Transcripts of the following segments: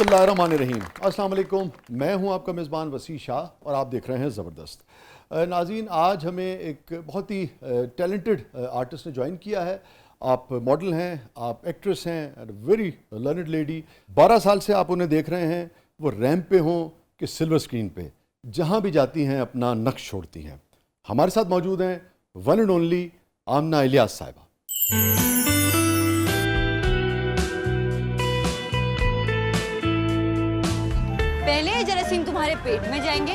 बिस्मिल्लाहिर्रहमानिर्रहीम। अस्सलाम वालेकुम। मैं हूं आपका मेज़बान वसी शाह और आप देख रहे हैं ज़बरदस्त। नाज़रीन, आज हमें एक बहुत ही टैलेंटेड आर्टिस्ट ने ज्वाइन किया है। आप मॉडल हैं, आप एक्ट्रेस हैं, वेरी लर्नड लेडी। 12 साल से आप उन्हें देख रहे हैं, वो रैंप पे हों कि सिल्वर स्क्रीन पे, जहाँ भी जाती हैं अपना नक्श छोड़ती हैं। हमारे साथ मौजूद हैं one and only Amna Ilyas साहिबा। पहले जरासीम तुम्हारे पेट में जाएंगे,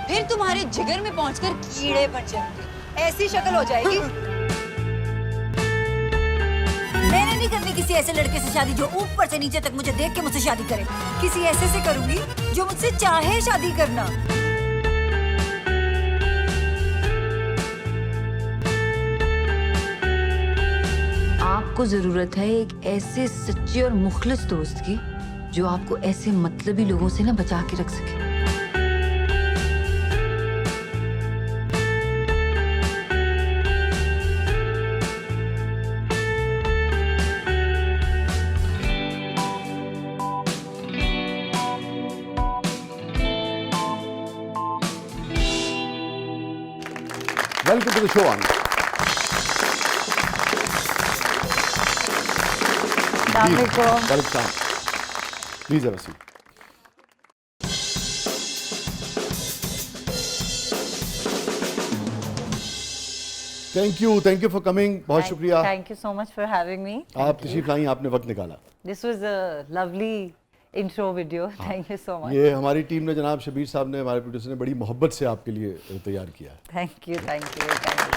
फिर तुम्हारे जिगर में पहुंचकर कीड़े बन जाएंगे। ऐसी शक्ल हो जाएगी। मैंने नहीं करनी किसी ऐसे लड़के से शादी जो ऊपर से नीचे तक मुझे देख के मुझसे शादी करे। किसी ऐसे से करूंगी जो मुझसे चाहे शादी करना। आपको जरूरत है एक ऐसे सच्चे और मुखलिस दोस्त की जो आपको ऐसे मतलबी लोगों से ना बचा के रख सके। Welcome to the show Aamna. Please have a seat. Thank you for coming. बहुत शुक्रिया। Thank you so much for having me. आप तशरीफ लाई, आपने वक्त निकाला। This was a lovely intro video. Thank you so much. ये हमारी टीम ने, जनाब शबीर साहब ने, हमारे प्रोड्यूसर ने बड़ी मोहब्बत से आपके लिए तैयार किया है। Thank you, thank you, thank you.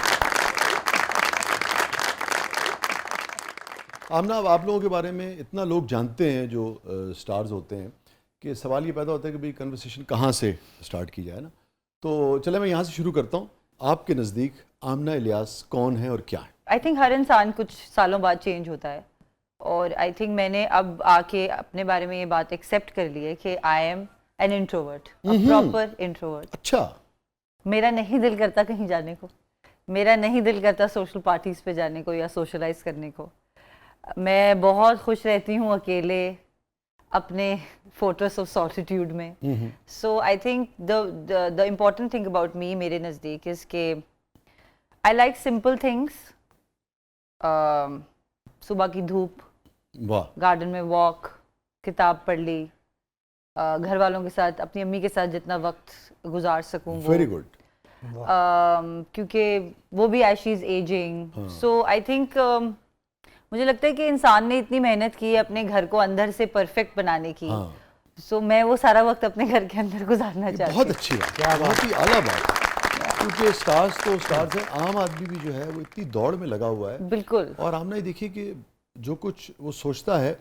आमना, अब आप लोगों के बारे में इतना लोग जानते हैं जो स्टार्स होते हैं कि सवाल ये पैदा होता है कि भाई कन्वर्सेशन कहाँ से स्टार्ट की जाए ना। तो चले मैं यहाँ से शुरू करता हूँ। आपके नज़दीक आमना इलियास कौन है और क्या है? I think हर इंसान कुछ सालों बाद चेंज होता है और I think मैंने अब आके अपने बारे में ये बात एक्सेप्ट कर ली है कि I am an introvert, a proper introvert. अच्छा। मेरा नहीं दिल करता कहीं जाने को, मेरा नहीं दिल करता सोशल पार्टीज पे जाने को या सोशलाइज करने को। मैं बहुत खुश रहती हूँ अकेले अपने फोटोस ऑफ सॉलिट्यूड में। So I think the important thing about me, मेरे नज़दीक, इज़ के आई लाइक सिंपल थिंग्स। सुबह की धूप, वाह। गार्डन में वॉक, किताब पढ़ ली, घर वालों के साथ, अपनी अम्मी के साथ जितना वक्त गुजार सकूँ वो। Very good. क्योंकि वो भी she is ageing. So I think मुझे लगता है कि इंसान ने इतनी मेहनत की है अपने घर को अंदर से परफेक्ट बनाने की। सो मैं वो सारा वक्त अपने घर के अंदर गुजारना चाहती हूँ। बहुत अच्छी बात, बहुत ही आला बात। क्योंकि स्टार्स तो स्टार्स है, आम आदमी भी जो है वो इतनी दौड़ में लगा हुआ है। बिल्कुल। और आमना ये देखिए कि जो कुछ वो सोचता है,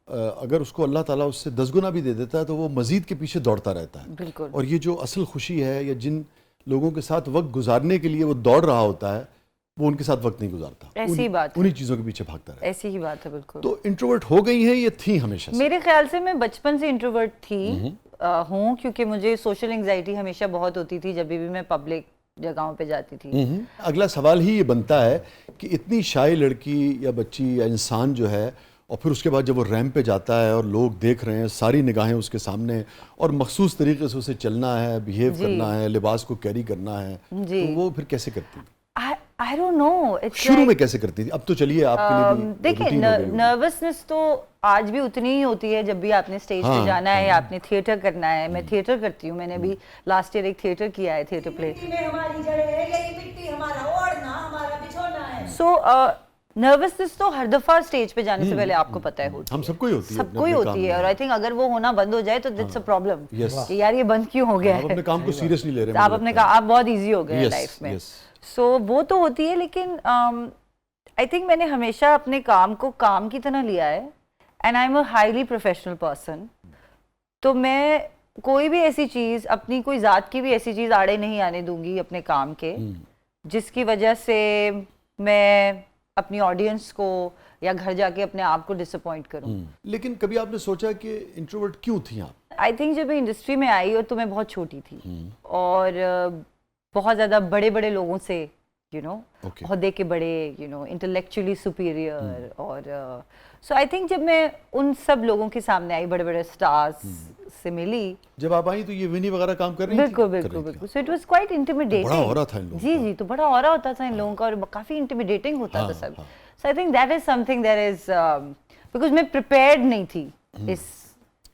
अगर उसको अल्लाह ताला उससे 10 गुना भी दे देता है तो वो मजीद के पीछे दौड़ता रहता है। बिल्कुल। और ये जो असल खुशी है, या जिन लोगों के साथ वक्त गुजारने के लिए वो दौड़ रहा होता है, वो उनके साथ वक्त नहीं गुजारता। ऐसी बात, उन्हीं चीज़ों के पीछे भागता रहता है। ऐसी ही बात है। बिल्कुल। तो इंट्रोवर्ट हो गई हैं, ये थी हमेशा से? मेरे ख्याल से मैं बचपन से इंट्रोवर्ट थी हूँ, क्योंकि मुझे सोशल एंजाइटी हमेशा बहुत होती थी जब भी मैं पब्लिक जगहों पे जाती थी। अगला सवाल ही ये बनता है कि इतनी शाय लड़की या बच्ची या इंसान जो है, और फिर उसके बाद जब वो रैंप पे जाता है और लोग देख रहे हैं, सारी निगाहें उसके सामने, और मखसूस तरीके से उसे चलना है, बिहेव करना है, लिबास को कैरी करना है, तो वो फिर कैसे करती थी? I don't know. शुरू में कैसे करती थी? अब तो चलिए आपके लिए भी देखिए, नर्वसनेस तो आज भी उतनी ही होती है जब भी आपने स्टेज पे जाना है या आपने थिएटर करना है। मैं थिएटर करती हूँ, मैंने भी लास्ट ईयर एक थिएटर किया है, थिएटर प्ले। सो नर्वसनेस तो हर दफा स्टेज पे जाने से पहले आपको पता है होती है। हम सबको ही होती है, सबको ही होती है। और आई थिंक अगर वो होना बंद हो जाए तो दैट्स अ प्रॉब्लम कि यार ये बंद क्यों हो गया है। आप अपने काम को सीरियस नहीं ले रहे। आप अपने काम, आप बहुत इजी हो गए लाइफ में। सो वो तो होती है, लेकिन आई थिंक मैंने हमेशा अपने काम को काम की तरह लिया है। And I am a highly professional person. तो मैं कोई भी ऐसी चीज़, अपनी कोई ज़ात की भी ऐसी चीज़ आड़े नहीं आने दूंगी अपने काम के, जिसकी वजह से मैं अपनी ऑडियंस को या घर जाके अपने आप को डिसअपॉइंट करूं। लेकिन कभी आपने सोचा कि इंट्रोवर्ट क्यों थी आप? आई थिंक जब मैं इंडस्ट्री में आई और तो मैं बहुत छोटी थी और बहुत ज़्यादा बड़े बड़े लोगों से यू नो Okay. ओहदे के बड़े, यू नो, इंटेलेक्चुअली सुपीरियर। और सो आई थिंक जब मैं उन सब लोगों के सामने आई, बड़े बड़े स्टार्स से मिली, जब आप आई तो ये विनी वगैरह काम कर रही थी? बिल्कुल बिल्कुल बिल्कुल। So it was quite intimidating. बड़ा हो रहा था इन लोगों जी जी, तो बड़ा हो रहा होता था इन लोगों का, और काफी इंटिमिडेटिंग होता था सब। So I think that is something that is, because मैं प्रिपेयर्ड नहीं थी इस,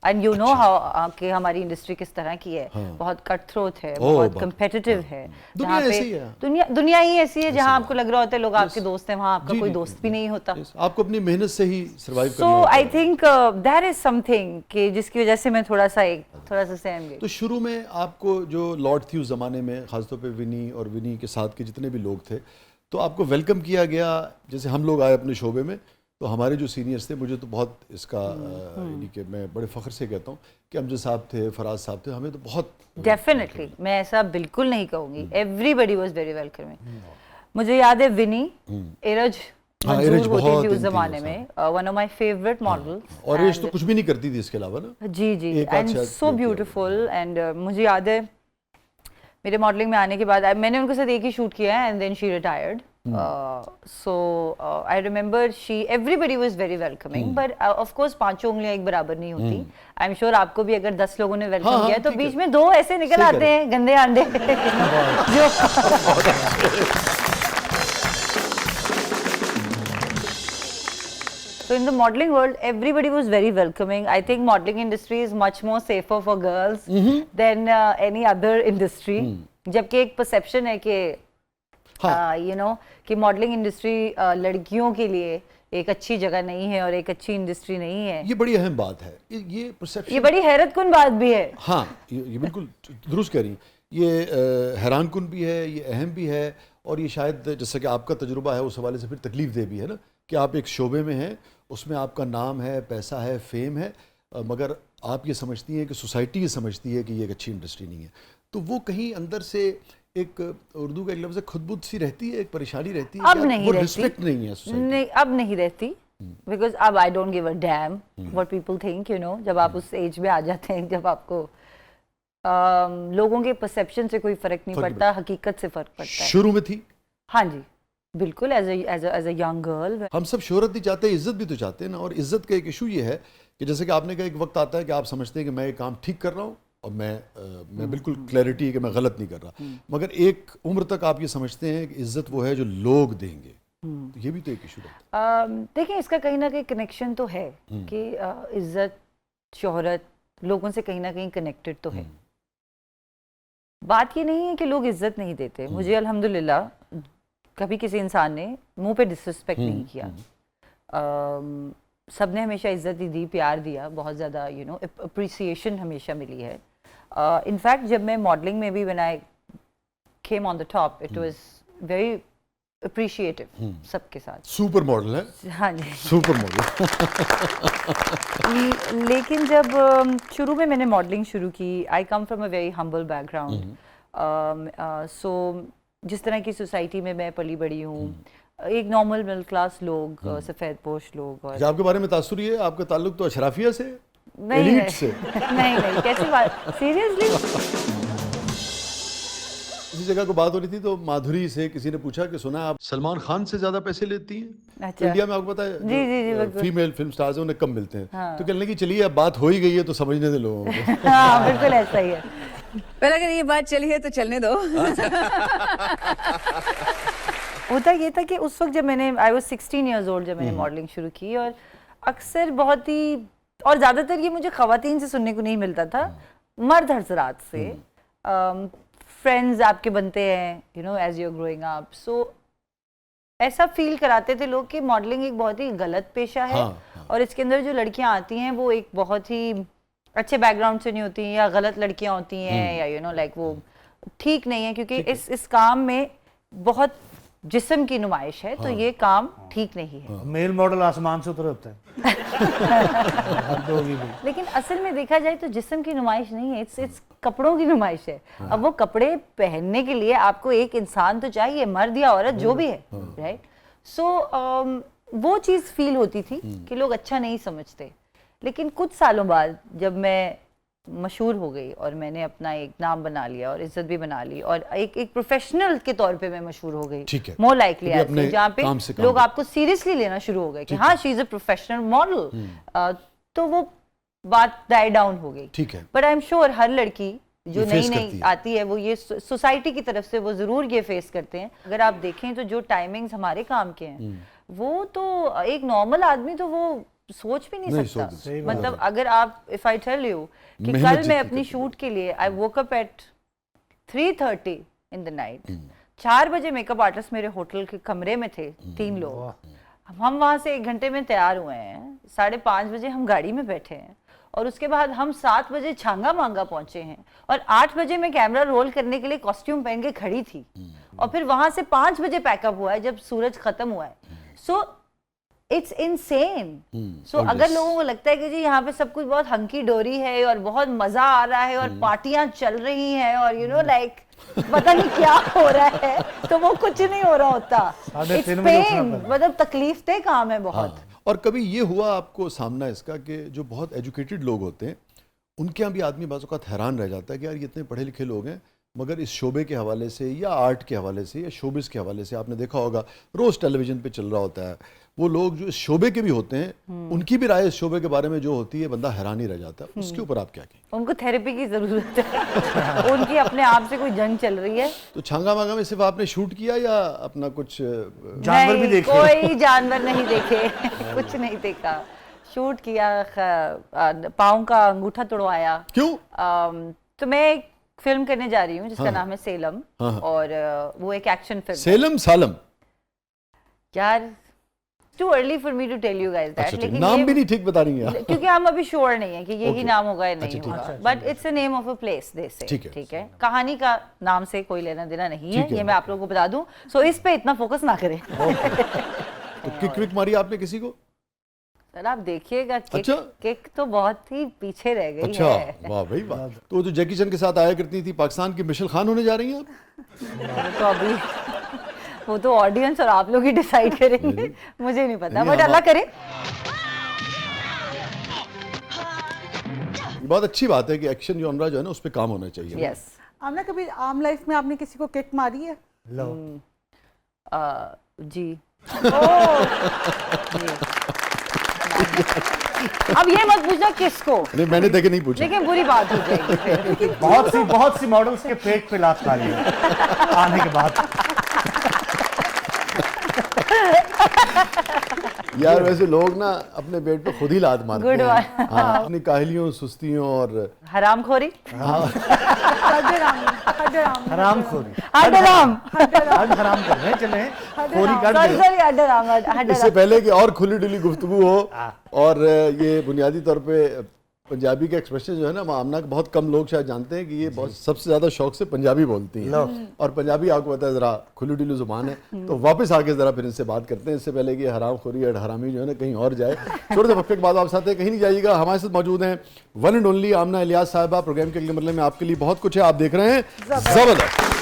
एंड यू नो हाउ कि हमारी इंडस्ट्री किस तरह की है, बहुत कट थ्रोट है, बहुत कंपेटिटिव है, दुनिया जहाँ ऐसी है। पे दुनिया ही ऐसी है जहाँ आपको लग रहा होता है लोग आपके दोस्त हैं, वहाँ आपका कोई दोस्त भी नहीं होता। आपको अपनी मेहनत से ही सर्वाइव करना सो होता आई है। थिंक दैट इज समथिंग कि जिसकी वजह से मैं थोड़ा सा सहम गई। तो शुरू में आपको जो लॉर्ड थी उस जमाने में, खासतौर पे विनी और विनी के साथ के जितने भी लोग थे, तो आपको वेलकम किया गया? जैसे हम लोग आए अपने शोबे में, तो हमारे जो सीनियर्स थे, मुझे तो बहुत इसका यानी कि मैं बड़े फ़ख्र से कहता हूँ कि अमजद साहब थे, फराज साहब थे, हमें तो बहुत डेफिनेटली, मैं ऐसा बिल्कुल नहीं कहूँगी, एवरीबडी वाज वेरी वेलकमिंग। मुझे याद है विनी, एरज मंजूर होती थी उस जमाने में, one of my favourite models. और एज तो कुछ भी नहीं करती थी इसके अलावा ना। जी जी, एंड सो ब्यूटीफुल। एंड मुझे याद है मेरे मॉडलिंग में आने के बाद मैंने उनके साथ एक ही शूट किया है, and then she retired. So I remember everybody was very welcoming, but of course पांचों उंगलियां एक बराबर नहीं होती। I'm sure आपको भी अगर 10 लोगों ने वेलकम किया तो बीच में 2 ऐसे निकल आते हैं गंदे अंडे जो So in the modeling world, everybody was very welcoming. I think modeling industry is much more safer for girls than any other industry. जबकि एक perception है कि यू नो कि मॉडलिंग इंडस्ट्री लड़कियों के लिए एक अच्छी जगह नहीं है और एक अच्छी इंडस्ट्री नहीं है। ये बड़ी अहम बात है, ये परसेप्शन, ये बड़ी हैरतकुन बात भी है। हाँ, ये बिल्कुल दुरुस्त कह रही हैं। ये हैरानकुन भी है, ये अहम भी है, और ये शायद जैसा कि आपका तजुर्बा है उस हवाले से फिर तकलीफ दे भी है ना, कि आप एक शोबे में हैं, उसमें आपका नाम है, पैसा है, फेम है, मगर आप ये समझती हैं कि सोसाइटी ये समझती है कि ये एक अच्छी इंडस्ट्री नहीं है। तो वो कहीं अंदर से एक, उर्दू का एक लफ्ज़ है, खुदबुद सी रहती है, एक परेशानी रहती है। अब नहीं वो रहती, रिस्पेक्ट नहीं है सोसाइटी। नहीं, अब नहीं रहती, बिकॉज अब I don't give a dam what people think, you know. जब आप उस एज में आ जाते हैं जब आपको लोगों के परसेप्शन से कोई फर्क नहीं पड़ता, हकीकत से फर्क पड़ता है। शुरू में थी? हाँ जी, बिल्कुल। एज अ यंग गर्ल हम सब शोहरत भी चाहते हैं, इज्जत भी तो चाहते हैं ना। और इज्जत का एक इशू ये है कि जैसे कि आपने कहा, एक वक्त आता है कि आप समझते हैं कि मैं ये काम ठीक कर रहा हूँ और मैं बिल्कुल क्लैरिटी है कि मैं गलत नहीं कर रहा, मगर एक उम्र तक आप ये समझते हैं कि इज्जत वो है जो लोग देंगे। तो ये भी तो एक इशू है। देखिए, इसका कहीं ना कहीं कनेक्शन तो है कि इज्जत, शोहरत लोगों से कहीं ना कहीं कनेक्टेड तो है। बात ये नहीं है कि लोग इज्जत नहीं देते। मुझे अल्हम्दुलिल्लाह कभी किसी इंसान ने मुंह पे डिसरिस्पेक्ट नहीं किया। सबने हमेशा इज्जत ही दी, प्यार दिया, बहुत ज़्यादा यू नो अप्रिसिएशन हमेशा मिली है। इनफैक्ट जब मैं मॉडलिंग में भी when I came on the top, it was very appreciative सबके साथ। सुपर मॉडल है। हाँ जी, सुपर मॉडल। लेकिन जब शुरू में मैंने मॉडलिंग शुरू की, I come from a very humble background. So जिस तरह की सोसाइटी में मैं पली बड़ी हूँ, एक नॉर्मल मिडिल क्लास लोग, सफ़ेद पोश लोग। और आपके बारे में तासुर है, आपका ताल्लुक तो अशराफिया से, नहीं, एलीट से। नहीं, कैसी बात, सीरियसली। इसी जगह को बात हो रही थी तो माधुरी से किसी ने पूछा कि सुना आप सलमान खान से ज्यादा पैसे लेती हैं। अच्छा। इंडिया में आपको पता है जी, फीमेल फिल्म स्टार्स हैं, उन्हें कम मिलते हैं। हाँ। तो कहने लगी चलिए अब बात हो ही गई है तो समझने दे लोगों को। हाँ, बिल्कुल ऐसा ही है। पर अगर ये बात चली है तो चलने दो। होता ये था कि उस वक्त जब मैंने, आई वाज 16 इयर्स ओल्ड जब मैंने मॉडलिंग शुरू की, और अक्सर बहुत ही, और ज़्यादातर ये मुझे ख़वातीन से सुनने को नहीं मिलता था, मर्द हज़रात से। फ्रेंड्स आपके बनते हैं, you know, as you are growing up. So ऐसा फील कराते थे लोग कि मॉडलिंग एक बहुत ही गलत पेशा है। हाँ। और इसके अंदर जो लड़कियां आती हैं वो एक बहुत ही अच्छे बैकग्राउंड से नहीं होती, या गलत लड़कियां होती हैं, या यू नो लाइक वो ठीक नहीं है, क्योंकि इस काम में बहुत जिस्म की नुमाइश है। हाँ। तो ये काम ठीक नहीं है। मेल मॉडल आसमान से उतर होता है। लेकिन असल में देखा जाए तो जिस्म की नुमाइश नहीं है, इट्स कपड़ों की नुमाइश है। हाँ। अब वो कपड़े पहनने के लिए आपको एक इंसान तो चाहिए, मर्द या औरत जो भी है, राइट। सो वो चीज़ फील होती थी कि लोग अच्छा नहीं समझते। लेकिन कुछ सालों बाद जब मैं मशहूर हो गई और मैंने अपना एक नाम बना लिया और इज्जत भी बना ली और एक प्रोफेशनल के तौर पे मैं मशहूर हो गई, ठीक है, मोर लाइकली जहाँ पे लोग आपको सीरियसली लेना शुरू हो गए कि हाँ she is a professional model, तो वो बात डाई डाउन हो गई। ठीक है, बट आई एम श्योर हर लड़की जो नई आती है वो ये सोसाइटी की तरफ से वो जरूर ये फेस करते हैं। अगर आप देखें तो जो टाइमिंग्स हमारे काम के हैं वो तो एक नॉर्मल आदमी तो वो सोच भी नहीं सकता। मतलब अगर आप इफ आई टेल यू कि कल मैं अपनी शूट के लिए I woke up at 3:30 in the night, 4 बजे मेकअप आर्टिस्ट मेरे होटल के कमरे में थे, 3 लोग, हम वहां से 1 घंटे में तैयार हुए हैं, 5:30 बजे हम गाड़ी में बैठे हैं और उसके बाद हम 7 बजे छांगा मांगा पहुंचे हैं और 8 बजे मैं कैमरा रोल करने के लिए कॉस्ट्यूम पहन के खड़ी थी और फिर वहां से 5 बजे पैकअप हुआ है जब सूरज खत्म हुआ है। So it's insane. सो अगर लोगों को लगता है कि जी यहाँ पे सब कुछ बहुत हंकी डोरी है और बहुत मजा आ रहा है और पार्टियां चल रही हैं और यू नो लाइक पता नहीं क्या हो रहा है, तो वो कुछ नहीं हो रहा होता। इट्स पेन, मतलब तकलीफ दे काम है बहुत। और कभी ये हुआ आपको सामना इसका कि जो बहुत एजुकेटेड लोग होते हैं उनके यहाँ भी आदमी बाज़ औक़ात हैरान रह जाता है कि यार ये इतने पढ़े लिखे लोग हैं मगर इस शोबे के हवाले से या आर्ट के हवाले से या शोबिस के हवाले से, आपने देखा होगा रोज़ टेलीविज़न पे चल रहा होता है, वो लोग जो इस शोबे के भी होते हैं उनकी भी राय इस शोबे के बारे में जो होती है बंदा हैरान ही रह जाता है। उसके ऊपर आप क्या कहें? उनको थेरेपी की जरूरत है उनकी अपने आप से कोई जंग चल रही है। तो छांगा मांगा में सिर्फ आपने शूट किया या अपना कुछ जानवर भी देखे? कोई जानवर नहीं देखे कुछ नहीं देखा, शूट किया, पाँव का अंगूठा तोड़वाया। क्यों? तो मैं एक फिल्म करने जा रही हूँ जिसका नाम है सेलम, और वो एक एक्शन फिल्म। सेलम सालम यार too early for me to tell you guys that, लेकिन नाम भी नहीं ठीक बता रही हैं क्योंकि हम अभी श्योर नहीं है कि यही नाम होगा या नहीं होगा, but it's a name of a place they से। ठीक है, कहानी का नाम से कोई लेना देना नहीं है, ये मैं आप लोगों को बता दूं, सो इस पे इतना फोकस ना करें। तो किक विक मारी आपने किसी को? सर आप देखिएगा किक तो बहुत ही पीछे रह गई अच्छा, है। वाह भाई वाह। तो जो जैकी चैन के साथ आया करती थी पाकिस्तान की मिशेल खान होने जा रही हैं आप? तो अभी वो तो ऑडियंस और आप लोग ही डिसाइड करेंगे, मुझे नहीं पता, बट अल्लाह करे। बहुत अच्छी बात है कि एक्शन जॉनरा जो है ना उस पे काम होना चाहिए। यस। आपने कभी आम लाइफ में आपने किसी को किक मारी है? लो जी। अब ये मत पूछना किसको, नहीं मैंने देखे नहीं पूछा, लेकिन बुरी बात हो जाएगी फिर। बहुत सी मॉडल्स के पेट पे लात मारी है आने के बाद। यार वैसे लोग ना अपने पेट पे खुद ही लात मारते हैं। हाँ, अपनी काहलियों, सुस्तियों और हरामखोरी। हराम कर रहे चले खोरी कर। इससे पहले कि और खुली डुली गुफ्तगू हो, और ये बुनियादी तौर पे पंजाबी के एक्सप्रेशन जो है ना आमना के बहुत कम लोग शायद जानते हैं कि ये बहुत सबसे ज्यादा शौक से पंजाबी बोलती हैं, और पंजाबी आपको पता है जरा खुली डुली जुबान है। तो वापस आके जरा फिर इनसे बात करते हैं, इससे पहले कि हराम खोरी और हरामी जो है ना कहीं और जाए। छोटे से वक्फे के बाद आप साथ हैं, कहीं नहीं जाइएगा। हमारे साथ मौजूद हैं one and only Amna Ilyas साहिबा। प्रोग्राम के अगले मरले में आपके लिए बहुत कुछ है, आप देख रहे हैं जबरदस्त।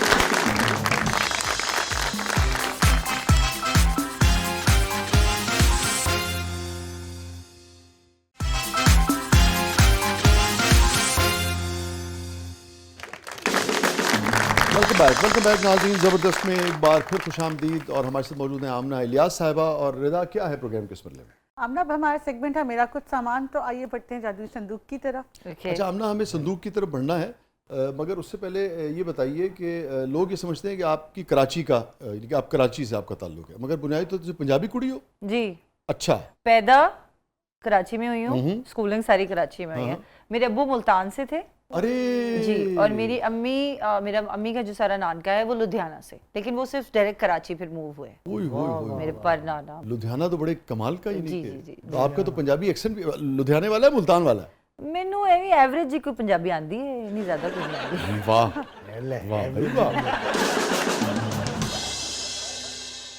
वेलकम बैक नाज़रीन, ज़बरदस्त में एक बार फिर खुशामदीद। और हमारे साथ मौजूद हैं आमना इलियास साहिबा और रिदा। क्या है प्रोग्राम के इस मरले में? आमना अब हमारा सेगमेंट है मेरा कुछ सामान, तो आइए बढ़ते हैं जादुई संदूक की तरफ। अच्छा आमना, हमें संदूक की तरफ बढ़ना है, मगर उससे पहले ये बताइए कि लोग ये समझते हैं कि आपकी कराची का, यानी कि आप कराची से आपका ताल्लुक है, मगर बुनियादी तौर से पंजाबी कुड़ी हो? जी। अच्छा। पैदा कराची में हुई हूँ, स्कूलिंग सारी कराची में हुई है। मेरे अब्बू मुल्तान से थे। अरे जी। और मेरी अम्मी, मेरा अम्मी का जो सारा नानका है वो लुधियाना से, लेकिन वो सिर्फ डायरेक्ट कराची फिर मूव हुए। मेरे पर नाना लुधियाना तो बड़े कमाल का ही जी, नहीं जी, जी, तो आपका तो पंजाबी एक्सेंट भी लुधियाने वाला है, मुल्तान वाला है? मैनू एवी एवरेज जी कोई पंजाबी आंदी है, नहीं ज्यादा कोई नहीं आंदी। वाह वाह भाई वाह।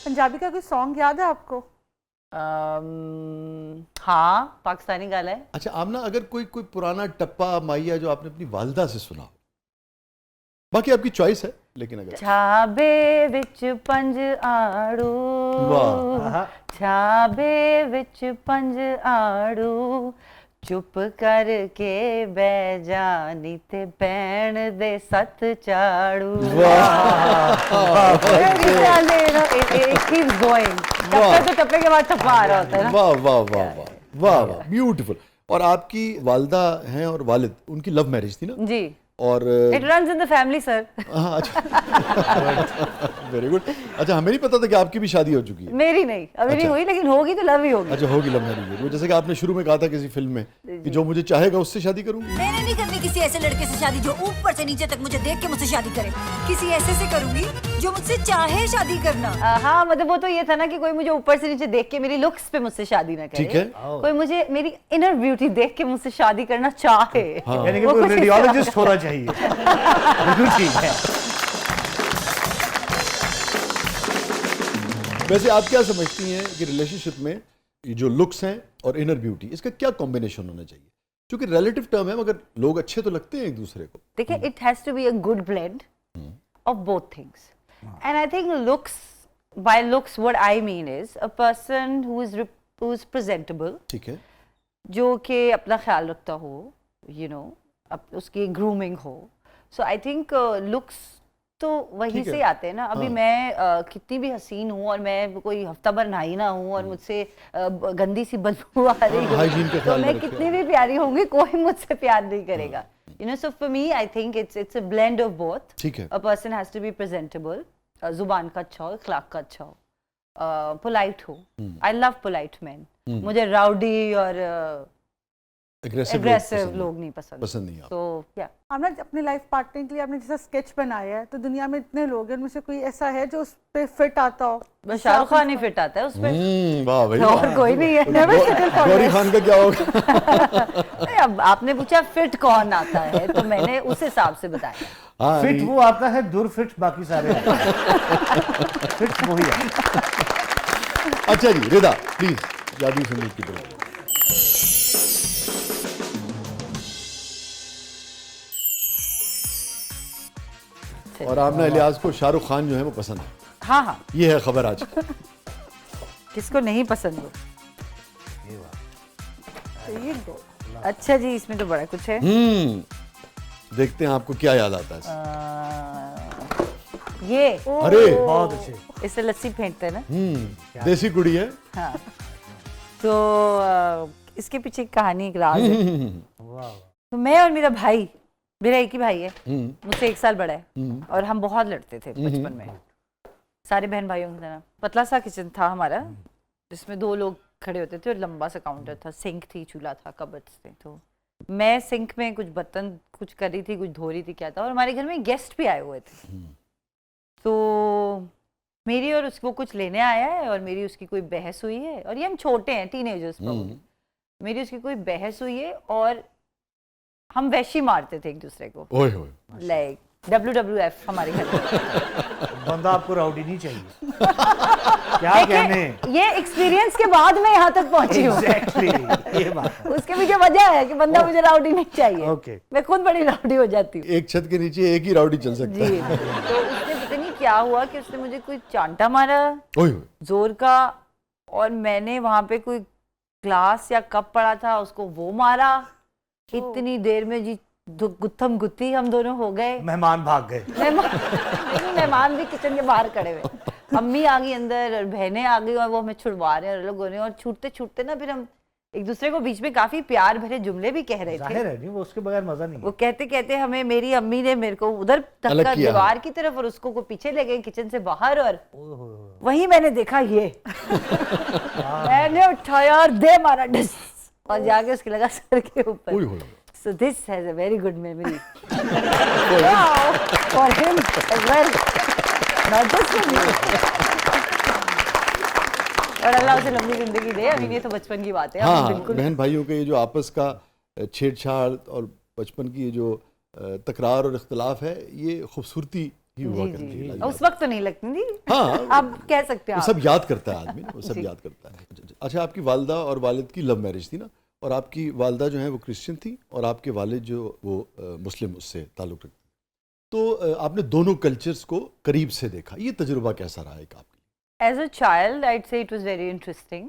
पंजाबी का कोई सॉन्ग याद है आपको? हाँ, पाकिस्तानी गाना है। अच्छा आमना, अगर कोई पुराना टप्पा माइया जो आपने अपनी वालदा से सुना, बाकी आपकी चॉइस है, लेकिन अगर छाबे विच पंज आड़ू, छाबे विच पंज आड़ू, चुप करके बह जानी ते बैण दे सत चाड़ू टप्पे के बाद टप्पा आ रहा होता है ना। वाह वाह वाह वाह वाह वाह, ब्यूटीफुल। और आपकी वालदा हैं और वालिद, उनकी लव मैरिज थी ना? जी। और it runs in the family sir. हाँ, अच्छा, वेरी गुड। अच्छा, हमें नहीं पता था कि आपकी भी शादी हो चुकी है। मेरी नहीं, अभी नहीं हुई, लेकिन होगी तो लव ही होगी। अच्छा, होगी लव मैरिज। वो जैसे कि आपने शुरू में कहा था किसी फिल्म में कि जो मुझे चाहेगा उससे शादी करूंगी। मैंने नहीं करनी किसी ऐसे लड़के से शादी जो ऊपर से नीचे तक मुझे देख के मुझसे शादी करे। किसी ऐसे से करूंगी जो मुझसे चाहे शादी करना। हाँ, मतलब वो तो ये था ना कि कोई मुझे ऊपर से नीचे देख के मेरी लुक्स पे मुझसे शादी ना करे। ठीक है। कोई मुझे मेरी इनर ब्यूटी देख के मुझसे शादी करना चाहे। यानी कि कोई रेडियोलॉजिस्ट होना चाहिए। बिल्कुल ठीक है। वैसे आप क्या समझती हैं कि रिलेशनशिप में ये जो लुक्स हैं और इनर ब्यूटी, इसका क्या कॉम्बिनेशन होना चाहिए? क्योंकि रिलेटिव टर्म है, मगर लोग अच्छे तो लगते हैं एक दूसरे को। देखिए, it has to be a good blend of both things, and I think looks, by looks what I mean is a person who is presentable, ठीक है, जो कि अपना ख्याल रखता हो, यू नो, उसकी ग्रूमिंग हो। सो आई थिंक लुक्स तो वहीं से आते हैं ना। अभी हाँ। मैं कितनी भी हसीन हूँ और मैं कोई हफ्ता भर नहाई ना हूँ और मुझसे गंदी सी बदबू आ रही हो, हाइजीन का तो ख्याल मैं रखें। कितनी भी प्यारी होंगी, कोई मुझसे प्यार नहीं करेगा। You know, so for me I think it's a blend of both. ठीक है। A person has to be presentable, जुबान का अच्छा हो, अखलाक का अच्छा हो, पोलाइट हो। I love polite man. मुझे राउडी और एग्रेसिव लोग नहीं पसंद नहीं आता। तो या आपने अपने लाइफ पार्टनर के लिए आपने जैसा स्केच बनाया है, तो दुनिया में इतने लोग हैं, उनमें से कोई ऐसा है जो उस पे फिट आता हो? बस शाहरुख खान ही फिट आता है उस पे, वाह भाई, और कोई नहीं है। Never settle for Gauri less। Khan का क्या होगा? नहीं, अब आपने पूछा फिट कौन आता है, तो मैंने उस हिसाब से बताया। हाँ, फिट वो आता है, दुरफिट बाकी सारे आते हैं। फिट वही है। अच्छा जी, रिदा प्लीज जादू संगीत की तरफ। और आमना इलियास को शाहरुख खान जो है वो पसंद है। हाँ हाँ, ये है खबर आज। किसको नहीं पसंद हो? ये दो। अच्छा जी, इसमें तो बड़ा कुछ है। देखते हैं आपको क्या याद आता है। ये अरे बहुत अच्छे। इससे लस्सी फेंटते हैं ना। देसी कुड़ी है। हाँ, तो इसके पीछे एक कहानी, एक राज है। तो मैं और मेरा भाई, मेरा एक ही भाई है, मुझसे 1 साल बड़ा है, और हम बहुत लड़ते थे बचपन में, सारे बहन भाइयों की तरह। पतला सा किचन था हमारा, जिसमें 2 लोग खड़े होते थे और लंबा सा काउंटर था, सिंक थी, चूल्हा था, कबर्ड्स थे। तो मैं सिंक में कुछ बर्तन कुछ कर रही थी, कुछ धो रही थी, क्या था, और हमारे घर में गेस्ट भी आए हुए थे। तो मेरी और उसको कुछ लेने आया है, और मेरी उसकी कोई बहस हुई है, और ये हम छोटे हैं, टीनेजर्स पर। मेरी उसकी कोई बहस हुई है और हम वैशी मारते थे एक दूसरे को, ओए होए, लाइक WWF हमारे घर में। बंदा आपको राउडी नहीं चाहिए। क्या कहने? ये एक्सपीरियंस के बाद मैं यहाँ तक पहुंची हूँ। एग्जैक्टली, ये बात है। उसके पीछे वजह है कि बंदा मुझे राउडी नहीं चाहिए। Okay. मैं खुद बड़ी राउडी हो जाती हूँ। एक छत के नीचे एक ही राउडी चल सकता जी, है। तो उसने पता नहीं क्या हुआ कि उसने मुझे कोई चांटा मारा ओए होए, जोर का, और मैंने वहां पे कोई ग्लास या कप पड़ा था, उसको वो मारा। इतनी देर में जी गुत्थम गुत्ती हम दोनों हो गए। मेहमान भाग गए। मेहमान भी किचन के बाहर खड़े हुए, अम्मी आ गई अंदर और बहनें आ गई, और वो हमें छुड़वा रहे हैं और लोग हो रहे हैं, और छूटते छूटते ना फिर हम एक दूसरे को बीच में काफी प्यार भरे जुमले भी कह रहे थे। जाहिर है, नहीं वो उसके बगैर मजा नहीं वो कहते कहते हमें, मेरी अम्मी ने मेरे को उधर अलग धक्का किया। दीवार की तरफ, और उसको को पीछे ले गए किचन से बाहर, और वहीं मैंने देखा ये। मैंने उठाया और दे मारा डिस, और जाके उसके लगा सर के ओए ऊपर। होए। So this has a very good memory. Wow, for him as well, not just for me. और अल्लाह उसे लंबी जिंदगी दे। अभी ये तो बचपन की बात है। हाँ, अभी बिल्कुल बहन भाइयों के ये जो आपस का छेड़छाड़ और बचपन की ये जो तकरार और इख्तलाफ है, ये खूबसूरती ही हुआ जी, करती जी। है। उस वक्त तो नहीं लगती थी। हाँ, आप कह सकते हैं वो आप। सब याद करता है आदमी, वो सब याद करता है। अच्छा, आपकी वालदा और वालिद की लव मैरिज थी ना, और आपकी वालदा जो है वो क्रिश्चियन थी और आपके वालिद जो वो मुस्लिम उससे ताल्लुक़ रखते, तो आपने दोनों कल्चर्स को करीब से देखा। ये तजुर्बा कैसा रहा एक आपके लिए? As a child, I'd say it was very interesting.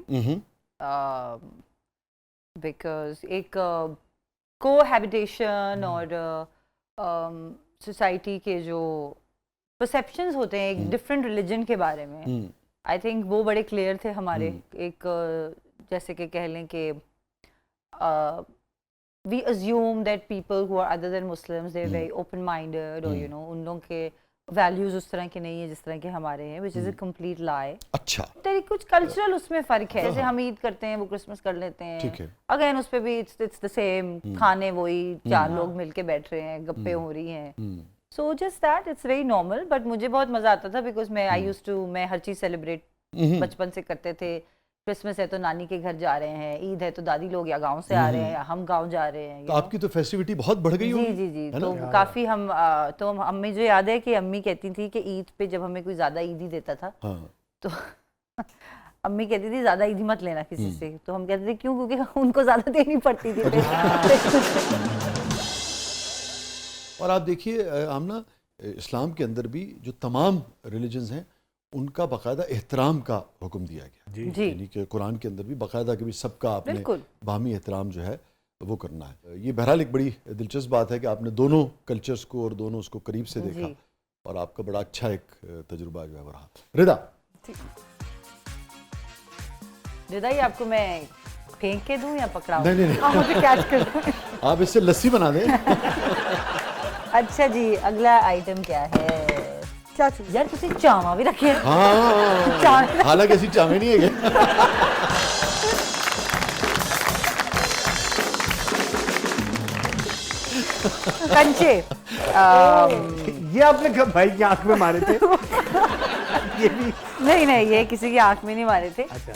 Because एक कोहैबिटेशन और सोसाइटी के जो परसेप्शंस होते हैं एक डिफरेंट रिलीजन के बारे में, आई थिंक वो बड़े क्लियर थे हमारे। एक जैसे कि कह लें कि we assume that people who are other than Muslims they are very open minded, और यू नो उन लोगों के वैल्यूज उस तरह के नहीं है जिस तरह के हमारे हैं, विच इज अ कंप्लीट लाई। अच्छा, तेरी कुछ कल्चरल उसमें फर्क है, जैसे हम ईद करते हैं वो क्रिसमस कर लेते हैं, अगेन उस पे भी इट्स द सेम, खाने वही, 4 लोग मिलके बैठ रहे हैं, गप्पे हो रही हैं, so just that it's very normal. But मुझे बहुत मजा आता था बिकॉज मैं हर चीज सेलिब्रेट बचपन से करते थे। क्रिसमस है तो नानी के घर जा रहे हैं, ईद है तो दादी लोग या गांव से आ रहे हैं या हम गांव जा रहे हैं। तो आपकी तो फेस्टिविटी बहुत बढ़ गई होगी। जी जी जी, तो काफी हम तो अम्मी जो याद है कि अम्मी कहती थी कि ईद पे जब हमें कोई ज्यादा ईदी देता था तो अम्मी कहती थी ज्यादा ईदी मत लेना किसी से, तो हम कहते थे क्यों, क्योंकि उनको ज्यादा देनी पड़ती थी। और आप देखिए आमना, इस्लाम के अंदर भी जो तमाम रिलीजन्स हैं उनका बाकायदा एहतराम का हुक्म दिया गया, यानी कि कुरान के अंदर भी बाकायदा कि सबका आपने बाहमी एहतराम जो है वो करना है। ये बहरहाल एक बड़ी दिलचस्प बात है कि आपने दोनों कल्चर्स को और दोनों उसको करीब से देखा और आपका बड़ा अच्छा एक तजुर्बा जो है वो रहा। रिदा, रिदा ये आपको मैं फेंक के दूं या पकड़ाऊं? नहीं मुझे कैच कर दूं। आप इससे लस्सी बना दें। अच्छा जी, अगला आइटम क्या है? यार तुसी चावा भी रखे। हाँ, हालांकि ऐसी चावे नहीं है। कंचे ये आपने कब भाई की आंख में मारे थे? ये भी नहीं, ये किसी की आंख में नहीं मारे थे। अच्छा,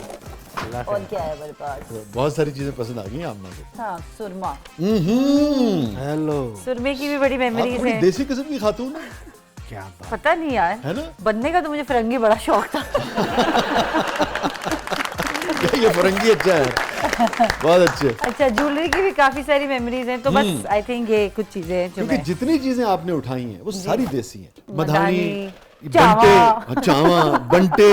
और क्या है मेरे पास? बहुत सारी चीजें पसंद आ गई आमना को। हाँ, सुरमा। हेलो, सुरमे की भी बड़ी मेमोरीज है। देसी किस्म की खातून है। क्या बात पता नहीं यार, है ना? बनने का तो मुझे फरंगी बड़ा शौक था। ये फरंगी अच्छा है, बहुत अच्छे। अच्छा, ज्वेलरी की भी काफी सारी मेमोरीज हैं, तो बस आई थिंक ये कुछ चीजें हैं जो क्योंकि मैं जितनी चीजें आपने उठाई हैं वो सारी देसी हैं। मधानी, बंटे, चावा, बंटे,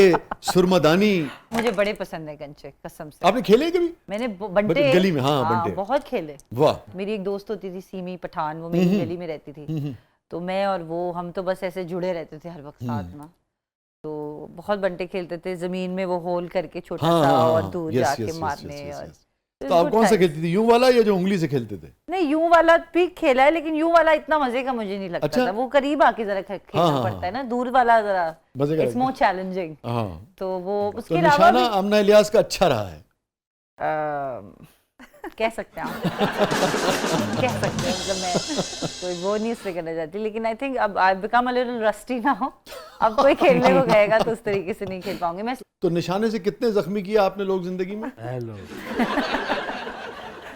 सुरमदानी मुझे बड़े पसंद है कंचे, कसम से। आपने खेले कभी? मैंने बंटे गली में, हाँ, बंटे बहुत खेले। वाह। मेरी एक दोस्त होती थी सीमी पठान, वो मेरी गली में रहती थी, तो मैं और वो हम तो बस ऐसे जुड़े रहते थे हर वक्त साथ में, तो बहुत बंटे खेलते थे, जमीन में वो होल करके छोटा सा और दूर जाके मारने। और तो आप कौन सा खेलती थी, यूं वाला या जो उंगली से खेलते थे? नहीं, यूं वाला भी खेला है, लेकिन यूं वाला इतना मजे का मुझे नहीं लगता था। वो करीब आके जरा खेलना पड़ता है ना, दूर वाला जरा इट्स मोर चैलेंजिंग। तो वो उसके अलावा निशाना आमना इलियास का अच्छा रहा है। कह सकते हैं आप। कह सकते हैं, मतलब मैं कोई वो नहीं उससे करना चाहती, लेकिन आई थिंक अब I become a little rusty now. अब कोई खेलने को कहेगा तो उस तरीके से नहीं खेल पाऊंगी मैं। तो निशाने से कितने जख्मी किया आपने लोग जिंदगी में? हेलो,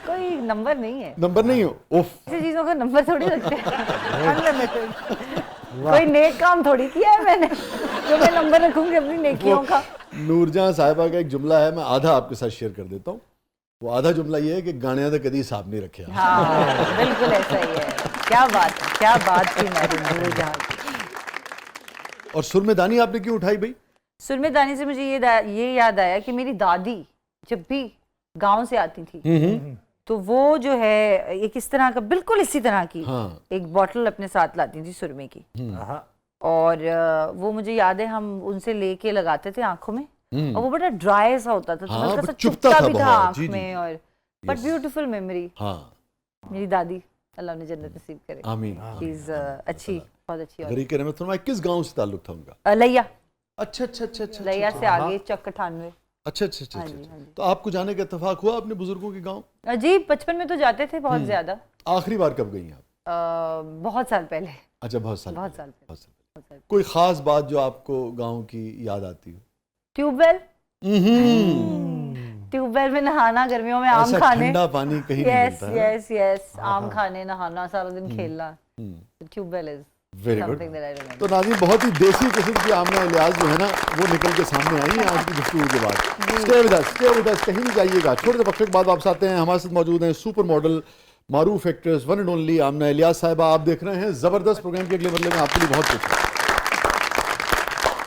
कोई नंबर नहीं है। नंबर नहीं हो? उफ, ऐसी चीजों का नंबर थोड़ी रखते हैं। अनलिमिटेड। कोई नेक काम थोड़ी किया है मैंने जो मैं नंबर रखूंगी अपनी नेकियों का। नूरजहां साहिबा का एक जुमला है, मैं आधा आपके साथ शेयर कर देता हूँ। वो आधा जुमला ये है कि गाने तो कभी हिसाब नहीं रखे। हाँ, बिल्कुल ऐसा ही है। क्या बात है, क्या बात थी मेरी नूरजहां की। और सुरमेदानी आपने क्यों उठाई भाई? सुरमेदानी से मुझे ये याद आया कि मेरी दादी जब भी गांव से आती थी तो वो जो है एक इस तरह का, बिल्कुल इसी तरह की एक बॉटल अपने साथ लाती थी सुरमे की, और वो मुझे याद है हम उनसे लेके लगाते थे आंखों में, और वो बड़ा ड्राई सा होता था, हल्का सा चुभता भी था आंख में, और बट ब्यूटीफुल मेमोरी। मेरी दादी, अल्लाह ने जन्नत नसीब करे, आमीन। इज अच्छी, बहुत अच्छी। गरी के रहमत फरमाए, किस गांव से ताल्लुक था उनका? लैया। अच्छा, लैया से आगे चक 98। अच्छा। तो आपको जाने का इत्तेफाक हुआ अपने बुजुर्गों के गांव? जी, बचपन में तो जाते थे बहुत ज्यादा। आखिरी बार कब गई आप? बहुत साल पहले। अच्छा, बहुत साल पहले। कोई खास बात जो आपको गांव की याद आती हो? ट्यूबवेल। ट्यूबवेल में नहाना, गर्मियों में आम खाने, ठंडा पानी कहीं नहीं मिलता है। यस, आम खाने, नहाना, सारा दिन खेलना। Tubewell is very good. तो नाज़रीन, बहुत ही देसी किस्म की आमना इलियास जो है ना वो निकल के सामने आई है आज की गुफ्तगू के बाद। स्टे विद अस, कहीं नहीं जाइएगा। छोटे से वक्त के बाद वापस आते हैं। हमारे साथ मौजूद हैं सुपर मॉडल, मारूफ actress, one and only Amna Ilyas साहिबा। आप देख रहे हैं ज़बरदस्त प्रोग्राम के अगले बदले में आपके लिए बहुत कुछ है।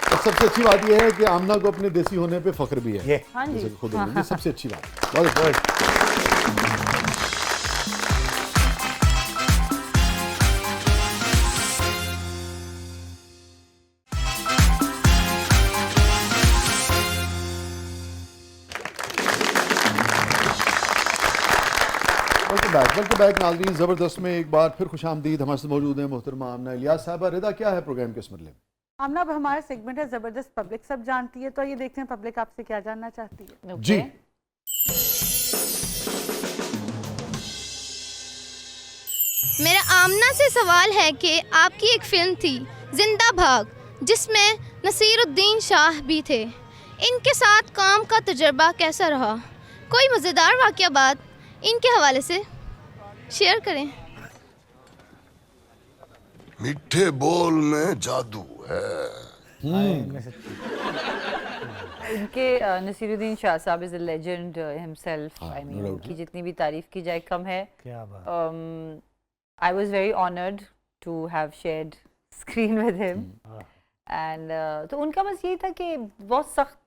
और सबसे अच्छी बात यह है कि आमना को अपने देसी होने पे फख्र भी है। हाँ जी, खुद सबसे अच्छी बात। वेलकम बैक नाज़रीन। ज़बरदस्त में एक बार फिर खुशामदीद। हमारे साथ मौजूद हैं मोहतरमा आमना इलियास साहबा। रिदा, क्या है प्रोग्राम के इस मतलब में? आमना, अब हमारा सेगमेंट है ज़बरदस्त पब्लिक सब जानती है, तो ये देखते हैं पब्लिक आपसे क्या जानना चाहती है। जी, मेरा आमना से सवाल है कि आपकी एक फिल्म थी जिंदा भाग, जिसमें नसीरुद्दीन शाह भी थे। इनके साथ काम का तजुर्बा कैसा रहा? कोई मज़ेदार वाक़या बात इनके हवाले से शेयर करें। मीठे बोल में जादू है। इनके नसीरुद्दीन शाह साहब is a legend himself. I mean उनकी जितनी भी तारीफ़ की जाए कम है। क्या बात। I was very honored to have shared screen with him. And तो उनका बस यही था कि बहुत सख्त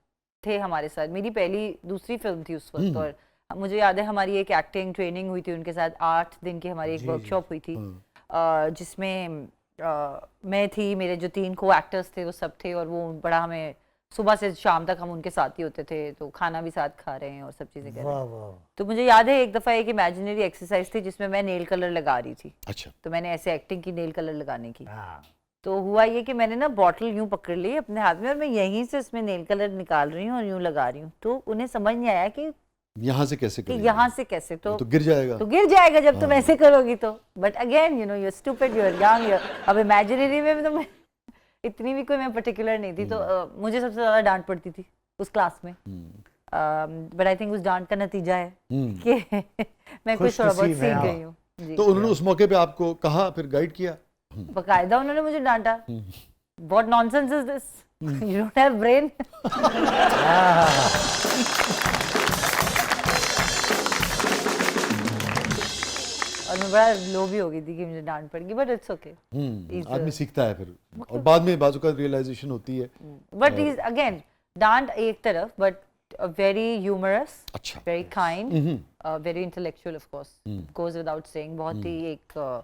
थे हमारे साथ। मेरी पहली दूसरी फिल्म थी उस वक्त, और मुझे याद है हमारी एक एक्टिंग ट्रेनिंग हुई थी उनके साथ। 8 दिन की हमारी एक वर्कशॉप हुई थी, जिसमें मैं थी, मेरे जो 3 को एक्टर्स थे वो सब थे, और वो बड़ा हमें सुबह से शाम तक हम उनके साथ ही होते थे, तो खाना भी साथ खा रहे हैं और सब चीज़ें कर रहे हैं। तो मुझे याद है एक दफ़ा एक इमेजिनरी एक्सरसाइज थी जिसमें मैं नेल कलर लगा रही थी। अच्छा। तो मैंने ऐसे एक्टिंग की नेल कलर लगाने की। तो हुआ ये कि मैंने ना बॉटल यूं पकड़ ली अपने हाथ में, और मैं यहीं से इसमें नेल कलर निकाल रही हूँ और यूं लगा रही हूँ। तो उन्हें समझ नहीं आया कि यहाँ से कैसे करेंगे? यहाँ से कैसे, तो गिर जाएगा। तो गिर जाएगा जब तुम ऐसे करोगी तो। But again you know you are stupid, you are young. अब इमेजिनरी में तो मैं इतनी भी कोई मैं पर्टिकुलर नहीं थी, तो मुझे सबसे ज़्यादा डांट पड़ती थी उस क्लास में। बट आई थिंक उस डांट का नतीजा है कि मैं कुछ थोड़ा बहुत सीख गई हूँ। तो उन्होंने उस मौके पे आपको कहा, फिर गाइड किया? बकायदा उन्होंने मुझे डांटा। What nonsense is this? You don't have brain? और मैं बड़ा लो भी हो गई थी कि मुझे डांट पड़ेगी, बट इट्स ओके। आदमी सीखता है फिर, और बाद में बाजू का रियलाइजेशन होती है। बट इज अगेन डांट एक तरफ, बट वेरी ह्यूमरस, अच्छा, very kind, very intellectual, of course, goes without saying. बहुत ही एक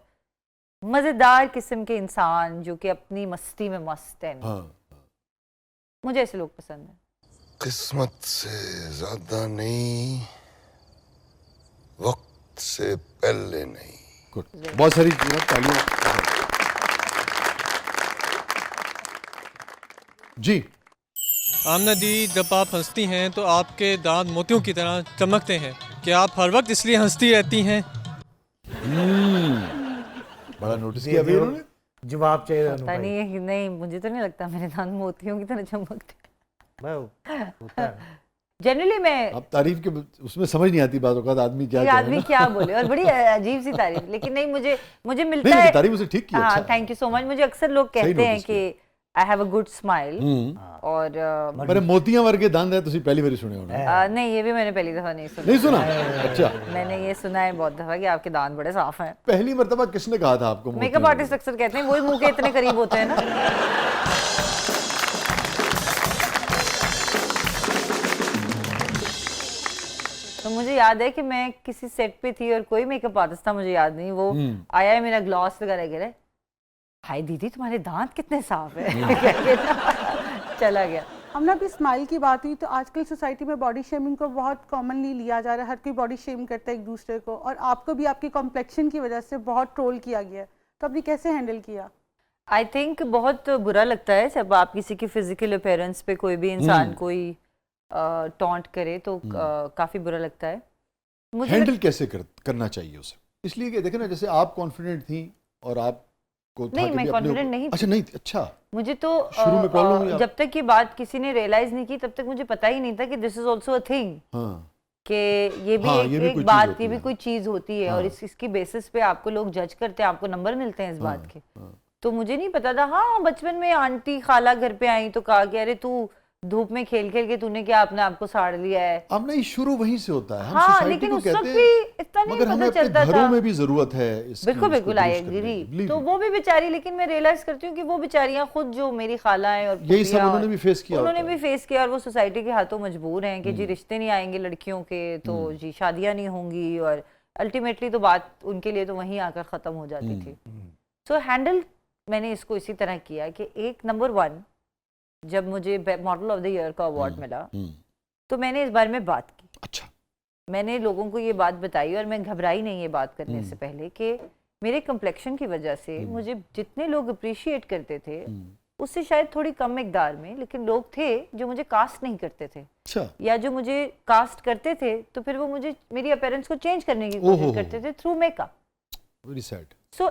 मजेदार किस्म के इंसान जो कि अपनी मस्ती में मस्त है। मुझे ऐसे लोग पसंद है। किस्मत से ज्यादा नहीं, वक्त से पहले नहीं। गुड, बहुत सारी तालियां। जी आमना दी, जब आप हंसती हैं तो आपके दांत मोतियों की तरह चमकते हैं। क्या आप हर वक्त इसलिए हंसती रहती हैं? बड़ा नोटिस किया अभी उन्होंने। जवाब चाहिए। पता नहीं, नहीं मुझे तो नहीं लगता मेरे दांत मोतियों की तरह चमकते। जनरली मैं आप तारीफ के उसमें समझ नहीं आती, बात औकात आदमी क्या कहे, आदमी क्या बोले, और बड़ी अजीब सी तारीफ। लेकिन नहीं, मुझे मिलता है तारीफ उसे ठीक किया। हाँ, थैंक यू सो मच। मुझे अक्सर लोग कहते हैं कि I have a good smile, और मेरे मोतियां वर्गे दांत है, तुसी पहली बार सुने होंगे। नहीं, ये भी मैंने पहली दफा नहीं सुना। नहीं सुना? अच्छा। मैंने ये सुना है बहुत दफा कि आपके दांत बड़े साफ हैं। पहली मर्तबा किसने कहा था आपको? मेकअप आर्टिस्ट अक्सर कहते हैं, वही मुंह के इतने करीब होते हैं ना। तो मुझे याद है कि मैं किसी सेट पे थी और कोई मेकअप आर्टिस्ट था, मुझे याद नहीं, वो आया है, मेरा ग्लॉस वगैरह गिरा, हाय दीदी तुम्हारे दांत कितने साफ है। चला गया। हमने अभी स्माइल की बात हुई, तो आजकल सोसाइटी में बॉडी शेमिंग को बहुत कॉमनली लिया जा रहा है। हर कोई बॉडी शेम करता है एक दूसरे को, और आपको भी आपकी कॉम्प्लेक्शन की वजह से बहुत ट्रोल किया गया है। तो आपने कैसे हैंडल किया? आई थिंक बहुत बुरा लगता है जब आप किसी की फिजिकल अपीयरेंस पे कोई भी इंसान कोई टॉन्ट करे, तो काफ़ी बुरा लगता है। मुझे हैंडल कैसे करना चाहिए उसे? इसलिए कि देखें ना, जैसे आप कॉन्फिडेंट थी और आप नहीं, मैं कॉन्फिडेंट नहीं। अच्छा नहीं, अच्छा। मुझे तो शुरू में प्रॉब्लम हुई? जब तक ये बात किसी ने रियलाइज नहीं की तब तक मुझे पता ही नहीं था कि this is also a thing, कि ये भी एक बात, ये भी कोई चीज होती है, और इसकी बेसिस पे आपको लोग जज करते हैं, आपको नंबर मिलते हैं इस बात के। तो मुझे नहीं पता था। हाँ, बचपन में आंटी खाला घर पे आई तो कहा कि अरे तू धूप में खेल खेल के तूने क्या अपने आप को साड़ लिया है। अब नहीं, शुरू वहीं से होता है। हम हाँ, लेकिन उस वक्त भी इतना नहीं पता चलता था। घरों में भी जरूरत है इसकी। बिल्कुल आई एग्री। तो वो भी बेचारी, लेकिन मैं रियलाइज करती हूँ कि वो बेचारियां खुद, जो मेरी खाला है और यही सब उन्होंने भी फेस किया, और वो सोसाइटी के हाथों मजबूर हैं कि जी रिश्ते नहीं आएंगे लड़कियों के, तो जी शादियां नहीं होंगी, और अल्टीमेटली तो बात उनके लिए तो वहीं आकर खत्म हो जाती थी। सो हैंडल मैंने इसको इसी तरह किया कि एक नंबर 1 जब मुझे मॉडल ऑफ द ईयर का अवार्ड मिला, तो मैंने इस बारे में बात की। अच्छा। मैंने लोगों को ये बात बताई और मैं घबराई नहीं ये बात करने से पहले कि मेरे कम्प्लेक्शन की वजह से मुझे जितने लोग अप्रिशिएट करते थे उससे शायद थोड़ी कम मिकदार में, लेकिन लोग थे जो मुझे कास्ट नहीं करते थे। अच्छा। या जो मुझे कास्ट करते थे तो फिर वो मुझे मेरी अपीयरेंस को चेंज करने की कोशिश करते थे through makeup. Very sad. So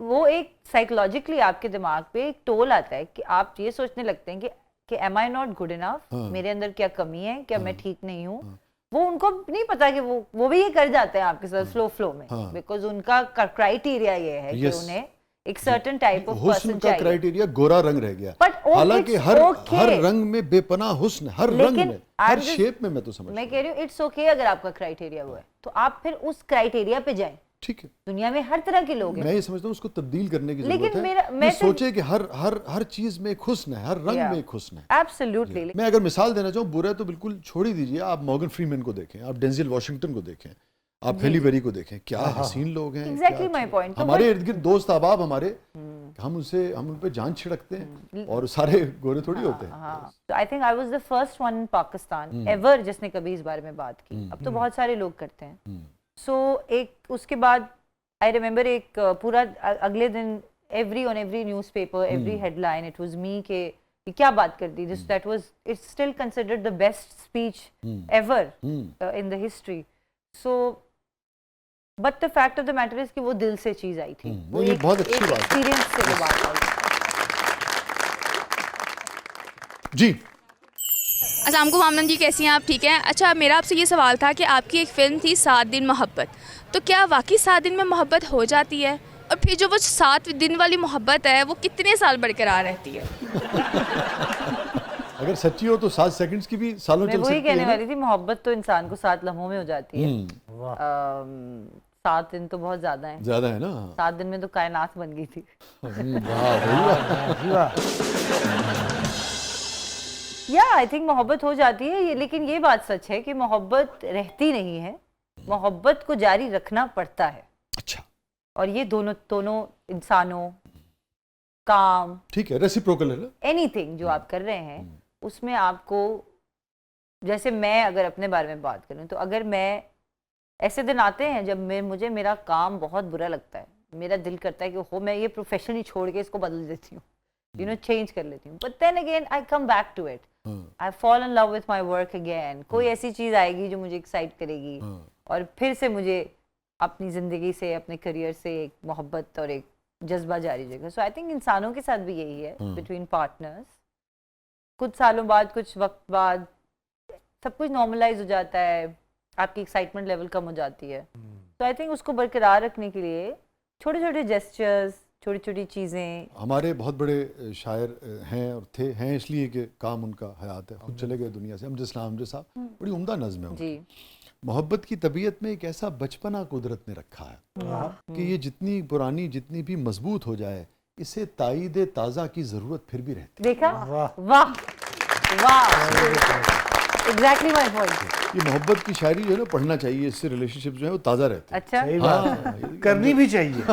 वो एक साइकोलॉजिकली आपके दिमाग पे एक टोल आता है कि आप ये सोचने लगते हैं कि am I not good enough, मेरे अंदर क्या कमी है, क्या मैं ठीक नहीं हूँ। वो उनको नहीं पता कि वो भी ये कर जाते हैं आपके साथ फ्लो में, बिकॉज उनका क्राइटेरिया ये है कि उन्हें एक सर्टेन टाइप ऑफ पर्सन चाहिए। क्राइटेरिया गोरा रंग रह गया, हालांकि हर रंग में बेपनाह हुस्न, हर रंग में, हर शेप में। मैं तो समझ, मैं कह रही हूँ इट्स ओके अगर आपका क्राइटेरिया वो है तो आप फिर उस क्राइटेरिया पे जाएं। ठीक है, दुनिया में हर तरह के लोग हैं। मैं ये समझता हूँ उसको तब्दील करने की जरूरत है। मैं सोचे कि हर चीज में एक हुस्न है, हर रंग में एक हुस्न है। एब्सोल्युटली। मैं अगर मिसाल देना चाहूँ, बुरा तो बिल्कुल छोड़ ही दीजिए। आप मॉर्गन फ्रीमैन को देखें, आप डेंजिल वॉशिंगटन को देखें, आप हेली बेरी को देखें, क्या हसीन लोग हैं। Exactly my point. हमारे इर्द गिर्द दोस्त अहबाब हमारे, हम उन पे जान छिड़कते हैं और सारे गोरे थोड़ी होते हैं। तो I think I was the first one in Pakistan ever जिसने कभी इस बारे में बात की। अब तो बहुत सारे लोग करते हैं। सो एक उसके बाद आई रिमेम्बर एक पूरा अगले दिन on every newspaper, every headline it was me के क्या बात कर दी। This that was it's still considered the best speech ever in the history. So but the fact of the matter is कि वो दिल से चीज आई थी। वो एक बहुत अच्छी बात, एक्सपीरियंस से वो बात आई जी। अस्सलाम वालेकुम आमना जी, कैसी हैं आप? ठीक हैं। अच्छा, मेरा आपसे ये सवाल था कि आपकी एक फ़िल्म थी 7 दिन मोहब्बत, तो क्या वाकई 7 दिन में मोहब्बत हो जाती है? और फिर जो वो 7 दिन वाली मोहब्बत है वो कितने साल बरकरार रहती है? अगर सच्ची हो तो 7 सेकंड्स की भी सालों चल सकती है। मैं वही कहने वाली थी, मोहब्बत तो इंसान को 7 लम्हों में हो जाती है। 7 दिन तो बहुत ज्यादा है। ज्यादा है ना। 7 दिन में तो कायनात बन गई थी। या आई थिंक मोहब्बत हो जाती है ये, लेकिन ये बात सच है कि मोहब्बत रहती नहीं है, मोहब्बत को जारी रखना पड़ता है। अच्छा। और ये दोनों इंसानों, काम, ठीक है, रेसिप्रोकल है ना। एनीथिंग जो आप कर रहे हैं उसमें आपको, जैसे मैं अगर अपने बारे में बात करूं तो अगर मैं, ऐसे दिन आते हैं जब मुझे मेरा काम बहुत बुरा लगता है, मेरा दिल करता है कि मैं ये प्रोफेशन ही छोड़ के इसको बदल देती हूँ, चेंज कर लेती हूँ। But then again I come back to it, I fall in love with my work again. कोई ऐसी चीज आएगी जो मुझे एक्साइट करेगी और फिर से मुझे अपनी जिंदगी से, अपने करियर से एक मोहब्बत और एक जज्बा जारी रहेगा। सो आई थिंक इंसानों के साथ भी यही है, बिटवीन पार्टनर्स। कुछ सालों बाद, कुछ वक्त बाद सब कुछ नॉर्मलाइज हो जाता है, आपकी एक्साइटमेंट लेवल कम हो जाती है। तो आई थिंक उसको बरकरार रखने के लिए छोटे छोटे जेस्चर्स, छोटी छोटी चीज़ें। हमारे बहुत बड़े शायर हैं और हैं इसलिए कि काम उनका हयात है, खुद चले गए दुनिया से, अमजद इस्लाम साहब, बड़ी उम्दा नज़्म है जी। मोहब्बत की तबीयत में एक ऐसा बचपना कुदरत ने रखा है कि ये जितनी पुरानी, जितनी भी मजबूत हो जाए, इसे ताईद ताज़ा की ज़रूरत फिर भी रहती है। देखा? वाह वाह, एग्जैक्टली माय पॉइंट। ये मोहब्बत की शायरी जो है ना पढ़ना चाहिए, इससे रिलेशनशिप जो है वो ताज़ा रहते हैं। अच्छा, सही बात करनी भी चाहिए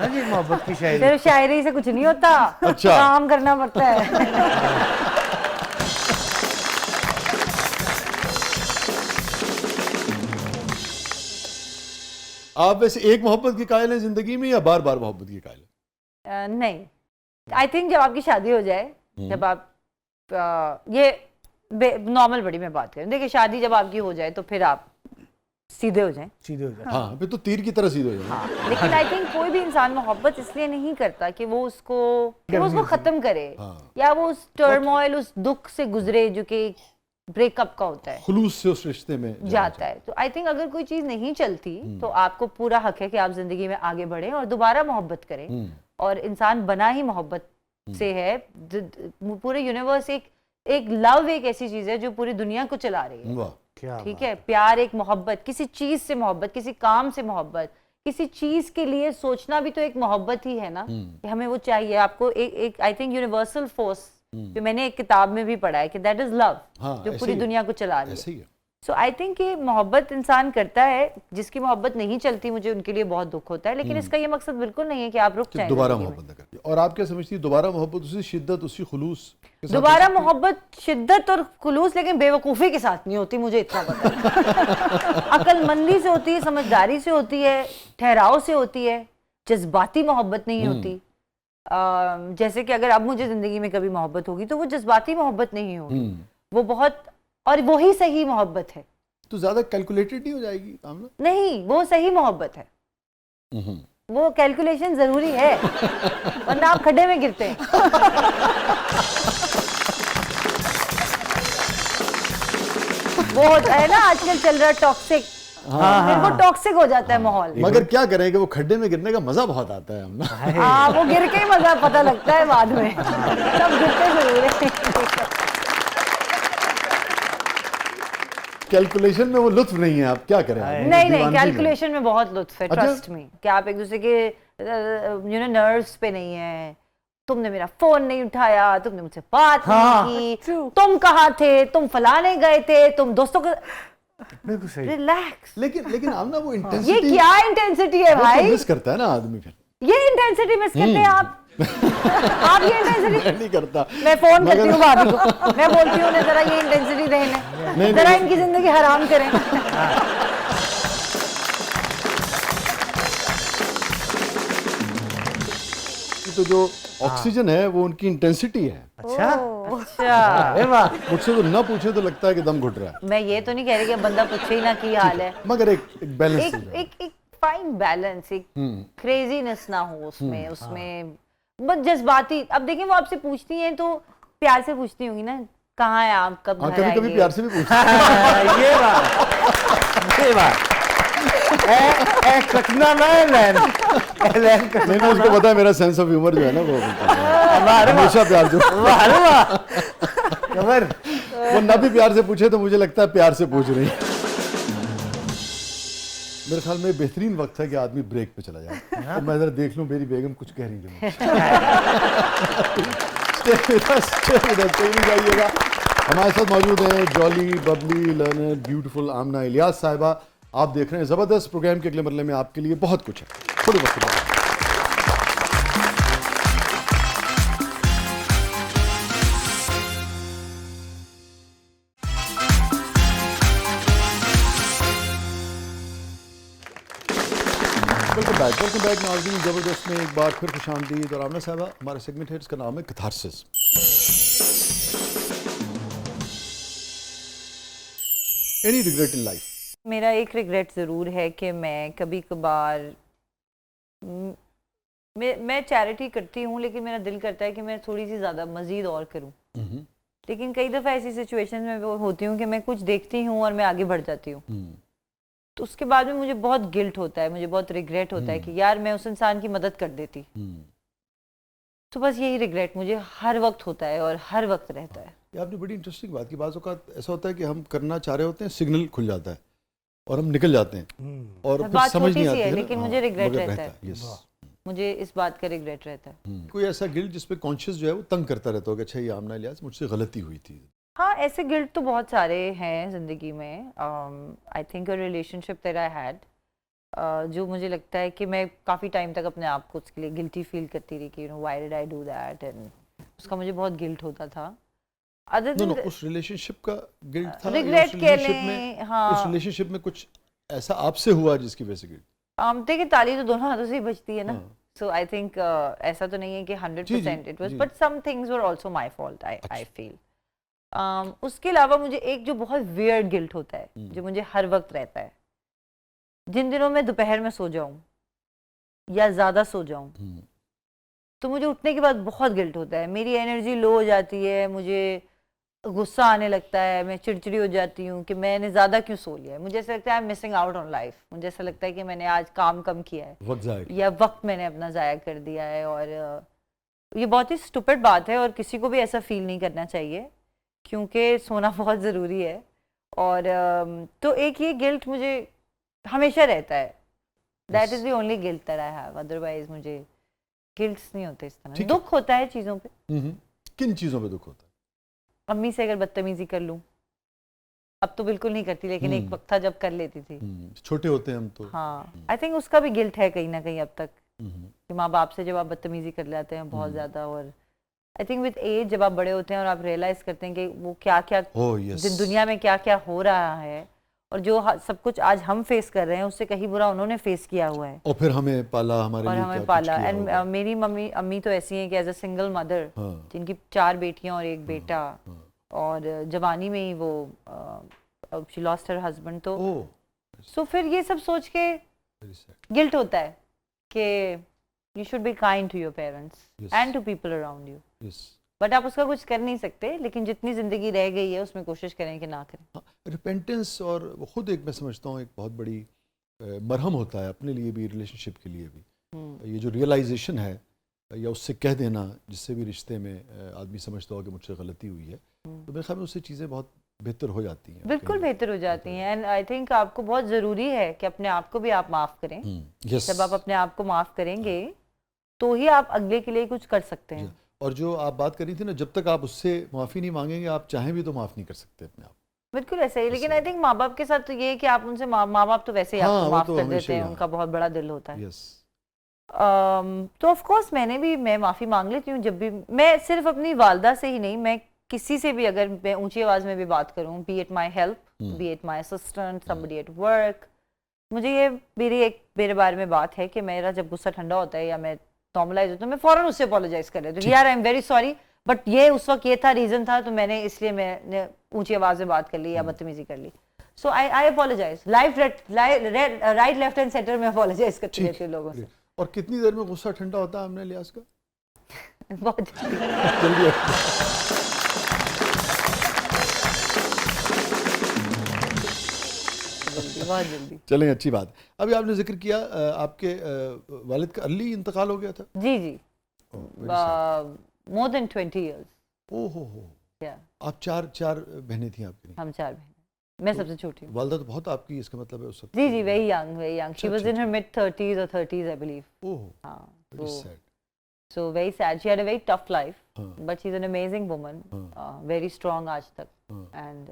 ना जी, मोहब्बत की शायरी। सिर्फ शायरी से कुछ नहीं होता, अच्छा, काम करना पड़ता है। आप वैसे एक मोहब्बत की कायल हैं जिंदगी में या बार बार मोहब्बत की कायल हैं? नहीं, आई थिंक जब आपकी शादी हो जाए, जब आप ये नॉर्मल बड़ी में बात करें, देखिए शादी जब आपकी हो जाए तो फिर आप सीधे हो जाएं। हाँ, फिर तो तीर की तरह सीधे हो जाएं। हाँ, लेकिन आई थिंक कोई भी इंसान मोहब्बत इसलिए नहीं करता कि वो उसको खत्म करे, या वो उस टर्मोइल, उस दुख से गुजरे जो कि ब्रेकअप का होता है, खुलूस से उस रिश्ते में जाता है। तो आई थिंक अगर कोई चीज नहीं चलती तो आपको पूरा हक है कि आप जिंदगी में आगे बढ़ें और दोबारा मोहब्बत करें। और इंसान बना ही मोहब्बत से है। पूरे यूनिवर्स एक लव एक ऐसी चीज है जो पूरी दुनिया को चला रही है। ठीक है, प्यार एक मोहब्बत, किसी चीज से मोहब्बत, किसी काम से मोहब्बत, किसी चीज के लिए सोचना भी तो एक मोहब्बत ही है ना, कि हमें वो चाहिए। आपको एक आई थिंक यूनिवर्सल फोर्स जो मैंने एक किताब में भी पढ़ा है कि दैट इज लव, जो पूरी दुनिया को चला रही है। सो आई थिंक कि मोहब्बत इंसान करता है, जिसकी मोहब्बत नहीं चलती मुझे उनके लिए बहुत दुख होता है, लेकिन इसका ये मकसद बिल्कुल नहीं है कि आप रुक जाएं दोबारा जिंदगी में। मोहब्बत न करती। और आप क्या समझती है दोबारा मोहब्बत उसी शिद्दत उसी खुलूस के साथ दोबारा हो सकती है? मोहब्बत शिद्दत और खुलूस, लेकिन बेवकूफ़ी के साथ नहीं होती, मुझे इतना पता है। अक्लमंदी से होती है, समझदारी से होती है, ठहराव से होती है, जज्बाती मोहब्बत नहीं होती। जैसे कि अगर अब मुझे जिंदगी में कभी मोहब्बत होगी तो वो जज्बाती मोहब्बत नहीं होगी, वो बहुत, और वही सही मोहब्बत है। तो ज्यादा कैलकुलेटेड नहीं हो जाएगी आमना? नहीं, वो सही मोहब्बत है, वो कैलकुलेशन जरूरी है, वरना आप खड्डे में गिरते हैं। वो होता है ना आजकल चल रहा टॉक्सिक, फिर वो टॉक्सिक हो जाता है माहौल। मगर क्या करें कि वो खड्डे में गिरने का मजा बहुत आता है आमना। हाँ, वो गिर के ही मजा पता लगता है बाद में, तब गिरते जरूर है। कैलकुलेशन में वो लुत्फ नहीं है, आप क्या करें? नहीं, कैलकुलेशन में बहुत लुत्फ है, अच्छा? ट्रस्ट मी, कि आप एक दूसरे के यू नो नर्व्स पे नहीं है। तुमने मेरा फोन नहीं उठाया, तुमने मुझसे बात नहीं की, तुम कहाँ थे, तुम फलाने गए थे, तुम दोस्तों को, रिलैक्स। लेकिन आमना वो इंटेंसिटी, ये क्या इंटेंसिटी है भाई? मिस करता है ना आदमी फिर। ये इंटेंसिटी मिस करते हैं आप? आप ये इंटेंसिटी नहीं करता। मैं फोन करती हूँ भाभी को, मैं बोलती हूँ उन्हें जरा ये इंटेंसिटी देने, जरा इनकी जिंदगी हराम करें। तो जो ऑक्सीजन है वो उनकी इंटेंसिटी है। अच्छा, मुझसे तो ना पूछे तो लगता है कि दम घुट रहा है। मैं ये तो नहीं कह रही कि बंदा पूछे ही ना की हाल है, मगर एक बैलेंस, एक फाइन बैलेंस, एक क्रेजीनेस ना हो उसमें बस जज्बाती। अब देखिए वो आपसे पूछती हैं तो प्यार से पूछती होंगी ना, कहाँ है आप, कब घर आएंगे? कभी प्यार से भी पूछती हैं। ये बात कटना ना है नहीं, उसको पता है मेरा सेंस ऑफ ह्यूमर जो है ना, वो हमेशा प्यार से, वो ना भी प्यार से पूछे तो मुझे लगता है प्यार से पूछ रही है। मेरे ख्याल में बेहतरीन वक्त है कि आदमी ब्रेक पे चला जाए, तो मैं जरा देख लूं मेरी बेगम कुछ कह रही है। जाइएगा। हमारे साथ मौजूद हैं जॉली, बबली, लर्नर, ब्यूटीफुल आमना इलियास साहिबा। आप देख रहे हैं जबरदस्त। प्रोग्राम के अगले मरले में आपके लिए बहुत कुछ है, थोड़ी वक्त बाद। वेलकम बैक नाज़रीन, जबरदस्त में एक बार फिर खुशामदीद। और आमना साहिबा, हमारा सेगमेंट है, इसका नाम है catharsis. Any regret in life? मेरा एक रिग्रेट ज़रूर है कि मैं कभी कभार, मैं चैरिटी करती हूँ, लेकिन मेरा दिल करता है कि मैं थोड़ी सी ज़्यादा मज़ीद और करूँ। लेकिन कई दफ़ा ऐसी सिचुएशन में वो होती हूँ कि मैं कुछ देखती हूँ और मैं आगे बढ़ जाती हूँ, तो उसके बाद में मुझे बहुत गिल्ट होता है, मुझे बहुत रिग्रेट होता है कि यार मैं उस इंसान की मदद कर देती। तो बस यही रिग्रेट मुझे हर वक्त होता है और हर वक्त रहता है। ये आपने बड़ी इंटरेस्टिंग बात की। बाज़ औक़ात ऐसा होता है कि हम करना चाह रहे होते हैं, सिग्नल खुल जाता है और हम निकल जाते हैं और फिर समझ नहीं आती है, लेकिन मुझे रिग्रेट रहता है। मुझे इस बात का रिग्रेट रहता है। कोई ऐसा गिल्ट जिस पे कॉन्शियस जो है वो तंग करता रहता होगा, अच्छा ये आमना इलियास मुझसे गलती हुई थी? हाँ, ऐसे गिल्ट तो बहुत सारे हैं ज़िंदगी में। I think a relationship that I had, जो मुझे लगता है कि मैं काफ़ी टाइम तक अपने आप को उसके लिए गिल्टी फील करती रही कि you know why did I do that, and उसका मुझे बहुत गिल्ट होता था। उस रिलेशनशिप का गिल्ट था? रिग्रेट कह लें, हाँ। उस रिलेशनशिप में कुछ ऐसा आपसे हुआ जिसकी वजह से गिल्ट? देखिए ताली तो दोनों हाथों से ही बजती है ना, सो आई थिंक ऐसा तो नहीं है कि 100% it was, but some things were also my fault, I feel. उसके अलावा मुझे एक जो बहुत वियर्ड गिल्ट होता है, जो मुझे हर वक्त रहता है, जिन दिनों में दोपहर में सो जाऊं या ज़्यादा सो जाऊं, तो मुझे उठने के बाद बहुत गिल्ट होता है, मेरी एनर्जी लो हो जाती है, मुझे गुस्सा आने लगता है, मैं चिड़चिड़ी हो जाती हूँ कि मैंने ज़्यादा क्यों सो लिया है। मुझे ऐसा लगता है I am missing out on life. मुझे ऐसा लगता है कि मैंने आज काम कम किया है या वक्त मैंने अपना ज़ाया कर दिया है, और ये बहुत ही स्टूपिड बात है और किसी को भी ऐसा फील नहीं करना चाहिए, क्योंकि सोना बहुत ज़रूरी है। और तो एक ये गिल्ट मुझे हमेशा रहता है, that is the only guilt that I have. Otherwise मुझे गिल्ट्स नहीं होते इस तरह। दुख होता है चीज़ों पे। किन चीज़ों पे दुख होता है? अम्मी से अगर बदतमीजी कर लूँ, अब तो बिल्कुल नहीं करती, लेकिन एक वक्त था जब कर लेती थी। छोटे होते हैं हम तो। हाँ, आई थिंक उसका भी गिल्ट है कहीं ना कहीं अब तक, कि माँ बाप से जब आप बदतमीजी कर लेते हैं बहुत ज्यादा, और आई थिंक विद एज जब आप बड़े होते हैं और आप रियलाइज करते हैं कि वो क्या क्या दुनिया में क्या क्या हो रहा है, और जो सब कुछ आज हम फेस कर रहे हैं उससे कहीं बुरा उन्होंने फेस किया हुआ है, और फिर हमें पाला, हमारे और लिए हमें क्या पाला। कुछ किया एंड होगा। मेरी अम्मी तो ऐसी हैं कि एज अ सिंगल मदर, जिनकी 4 बेटियां और 1 बेटा, और जवानी में ही वो शी लॉस्ट हर हस्बैंड, तो सो फिर ये सब सोच के गिल्ट होता है कि you should be kind to your parents and to people around you, but आप उसका कुछ कर नहीं सकते, लेकिन जितनी जिंदगी रह गई है उसमें कोशिश करें कि ना करें। रिपेंटेंस और वो खुद एक, मैं समझता हूँ एक बहुत बड़ी मरहम होता है अपने लिए भी, रिलेशनशिप के लिए भी। ये जो रियलाइजेशन है या उससे कह देना, जिससे भी रिश्ते में आदमी समझता हो कि मुझसे गलती हुई है, तो मेरे ख्याल में उससे चीज़ें बहुत बेहतर हो जाती हैं। बिल्कुल बेहतर हो जाती हैं। एंड आई थिंक आपको बहुत ज़रूरी है कि अपने आप को भी आप माफ़ करें। जब आप अपने आप को माफ़ करेंगे तो ही आप अगले के लिए कुछ कर सकते हैं। और जो आप बात कर रही थी ना, जब तक आप उससे माफ़ी नहीं मांगेंगे, आप चाहें भी तो माफ़ नहीं कर सकते अपने आप। बिल्कुल ऐसा ही। लेकिन आई थिंक माँ बाप के साथ तो ये है कि आप उनसे माँ बाप तो वैसे ही आपको माफ़ कर देते हैं, उनका बहुत बड़ा दिल होता है। तो ऑफ कोर्स मैं माफ़ी मांग लेती हूँ जब भी, मैं सिर्फ अपनी वालदा से ही नहीं, मैं किसी से भी अगर मैं ऊंची आवाज़ में भी बात करूँ, B it my help, B it my assistant, somebody at work, मुझे ये मेरे बारे में बात है कि मेरा जब गुस्सा ठंडा होता है या मैं नॉर्मलाइज होता है, मैं फ़ौरन उससे अपोलोजाइज कर लेती हूँ, यार I am very sorry, but ये उस वक्त ये था, रीज़न था, तो मैंने इसलिए मैंने ऊंची आवाज़ में बात कर ली या बदतमीजी कर ली। So I apologise, right left and centre में अपोलोजाइज करती रहती हूँ लोगों से। और कितनी देर में गुस्सा ठंडा होता है हमने लिहाज का? बहुत जल्दी। बहुत जल्दी। चलें, अच्छी बात। अभी आपने जिक्र किया आपके वालिद का अर्ली इंतकाल हो गया था। जी मोर देन 20 years। ओहो आप चार बहनें थी आपकी? हम 4 बहनें, मैं सबसे छोटी हूँ। वालिदा तो बहुत आपकी, इसका मतलब है उस वक्त? जी very young, she was in her mid 30s or 30s I believe. Oh हाँ, so very sad, she had a very tough life, but she's an amazing woman, very strong आज तक, and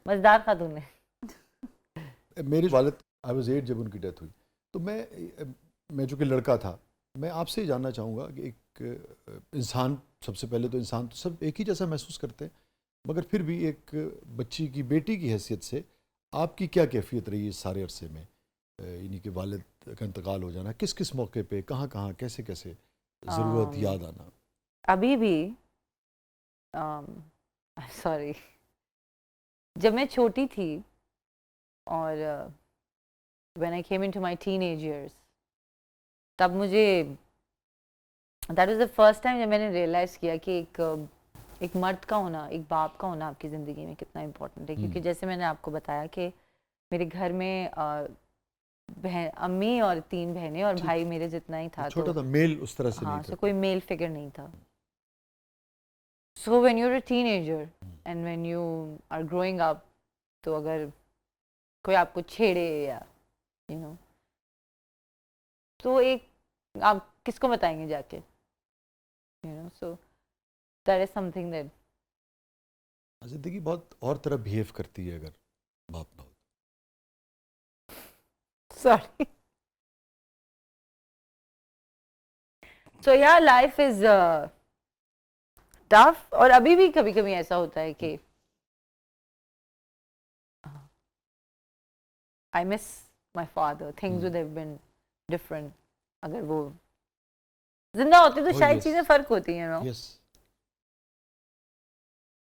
मजेदार खातून है। मेरे वालिद, आई वाज 8 जब उनकी death हुई, तो मैं जो कि लड़का था, मैं आपसे ही जानना चाहूँगा कि एक इंसान, सबसे पहले तो इंसान तो सब एक ही जैसा महसूस करते हैं, मगर फिर भी एक बच्ची की, बेटी की हैसियत से आपकी क्या कैफियत रही इस सारे अरसे में, यानी कि वालिद का इंतकाल हो जाना, किस किस मौके पे, कहाँ कहाँ, कैसे कैसे ज़रूरत याद आना? अभी भी सॉरी, जब मैं छोटी थी और when I came into my teenage years, तब मुझे that was the first time जब मैंने रियलाइज़ किया कि एक मर्द का होना, एक बाप का होना आपकी ज़िंदगी में कितना इम्पोर्टेंट है। क्योंकि जैसे मैंने आपको बताया कि मेरे घर में अम्मी और 3 बहनें और भाई मेरे जितना ही था, छोटा था, मेल उस तरह से हाँ, नहीं था, कोई मेल फिगर नहीं था। So when you're a teenager and when you are growing up, तो अगर कोई आपको छेड़े या you know, तो एक आप किसको बताएंगे जाके, you know, so that is something that ज़िंदगी बहुत और तरह बिहेव करती है अगर बाप ना हो। Sorry. So yeah, life is tough, और अभी भी कभी कभी ऐसा होता है कि I miss my father. Things would have been different अगर वो जिंदा होते तो शायद चीजें फर्क होती हैं, नो? Yes.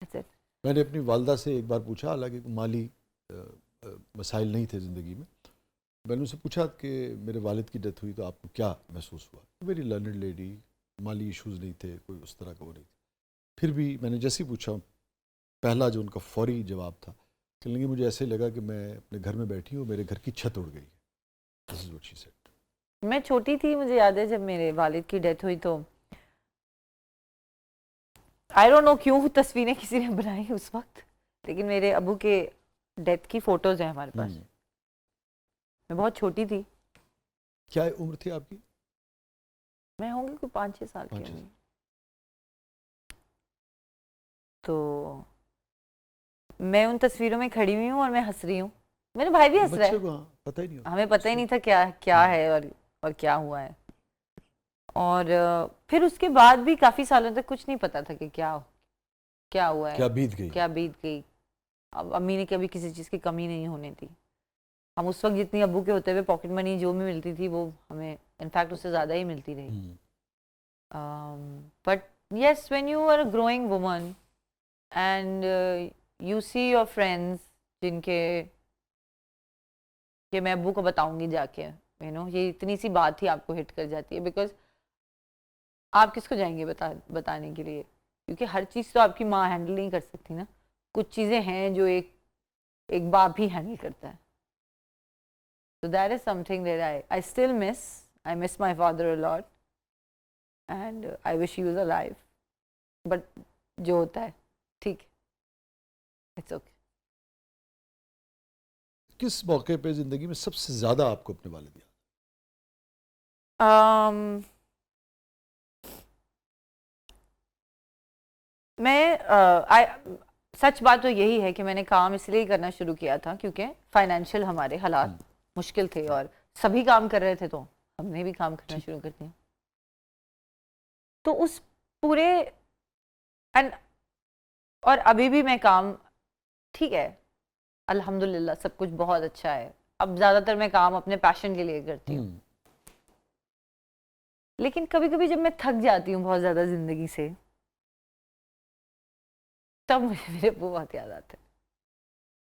That's it. मैंने अपनी वालदा से एक बार पूछा, हालांकि माली मसाइल नहीं थे ज़िंदगी में, मैंने उनसे पूछा कि मेरे वालिद की डेथ हुई तो आपको क्या महसूस हुआ? वेरी लर्नड लेडी, माली इश्यूज़ नहीं थे, कोई उस तरह का वो नहीं था। फिर भी मैंने जैसे ही पूछा, पहला जो उनका फौरी जवाब था, चलेंगे मुझे ऐसे लगा कि मैं अपने घर में बैठी हूँ, मेरे घर की छत उड़ गई। This is what she said. मैं छोटी थी, मुझे याद है जब मेरे वालिद की डेथ हुई तो आई डोंट नो क्यों तस्वीरें किसी ने बनाई उस वक्त, लेकिन मेरे अबू के डेथ की फ़ोटोज़ हैं हमारे पास। मैं बहुत छोटी थी। क्या उम्र थी आपकी? मैं होंगी कोई 5-6 साल की। 5-6 साल। 2 तो मैं उन तस्वीरों में खड़ी हुई हूँ और मैं हंस रही हूँ, मेरा भाई भी हंस रहा है। पता ही नहीं होता। हमें पता ही नहीं था क्या है और क्या हुआ है। और फिर उसके बाद भी काफी सालों तक कुछ नहीं पता था कि क्या हुआ है, क्या बीत गई। अब अम्मी ने कभी किसी चीज़ की कमी नहीं होने दी। हम उस वक्त जितनी अब्बू के होते हुए पॉकेट मनी जो भी मिलती थी वो हमें इनफैक्ट उससे ज़्यादा ही मिलती रही। But yes, when you are a growing woman and you see your friends जिनके कि मैं अब्बू को बताऊंगी जाके, you know, ये इतनी सी बात ही आपको हिट कर जाती है। बिकॉज आप किसको जाएंगे बताने के लिए, क्योंकि हर चीज़ तो आपकी माँ हैंडल नहीं कर सकती ना। कुछ चीज़ें हैं जो एक बाप ही हैंडल करता है। So that is something that I still miss. I miss my father a lot and I wish he was alive. But जो होता है ठीक है, it's okay. किस मौके पे जिंदगी में सबसे ज्यादा आपको अपने वालिद याद? सच बात तो यही है कि मैंने काम इसलिए करना शुरू किया था क्योंकि फाइनेंशियल हमारे हालात मुश्किल थे और सभी काम कर रहे थे, तो हमने भी काम करना शुरू कर दिया। तो उस पूरे और अभी भी मैं काम ठीक है, अल्हम्दुलिल्लाह सब कुछ बहुत अच्छा है। अब ज़्यादातर मैं काम अपने पैशन के लिए करती हूँ, लेकिन कभी कभी जब मैं थक जाती हूँ बहुत ज़्यादा ज़िंदगी से, तब मुझे मेरे अब्बू बहुत याद आते हैं।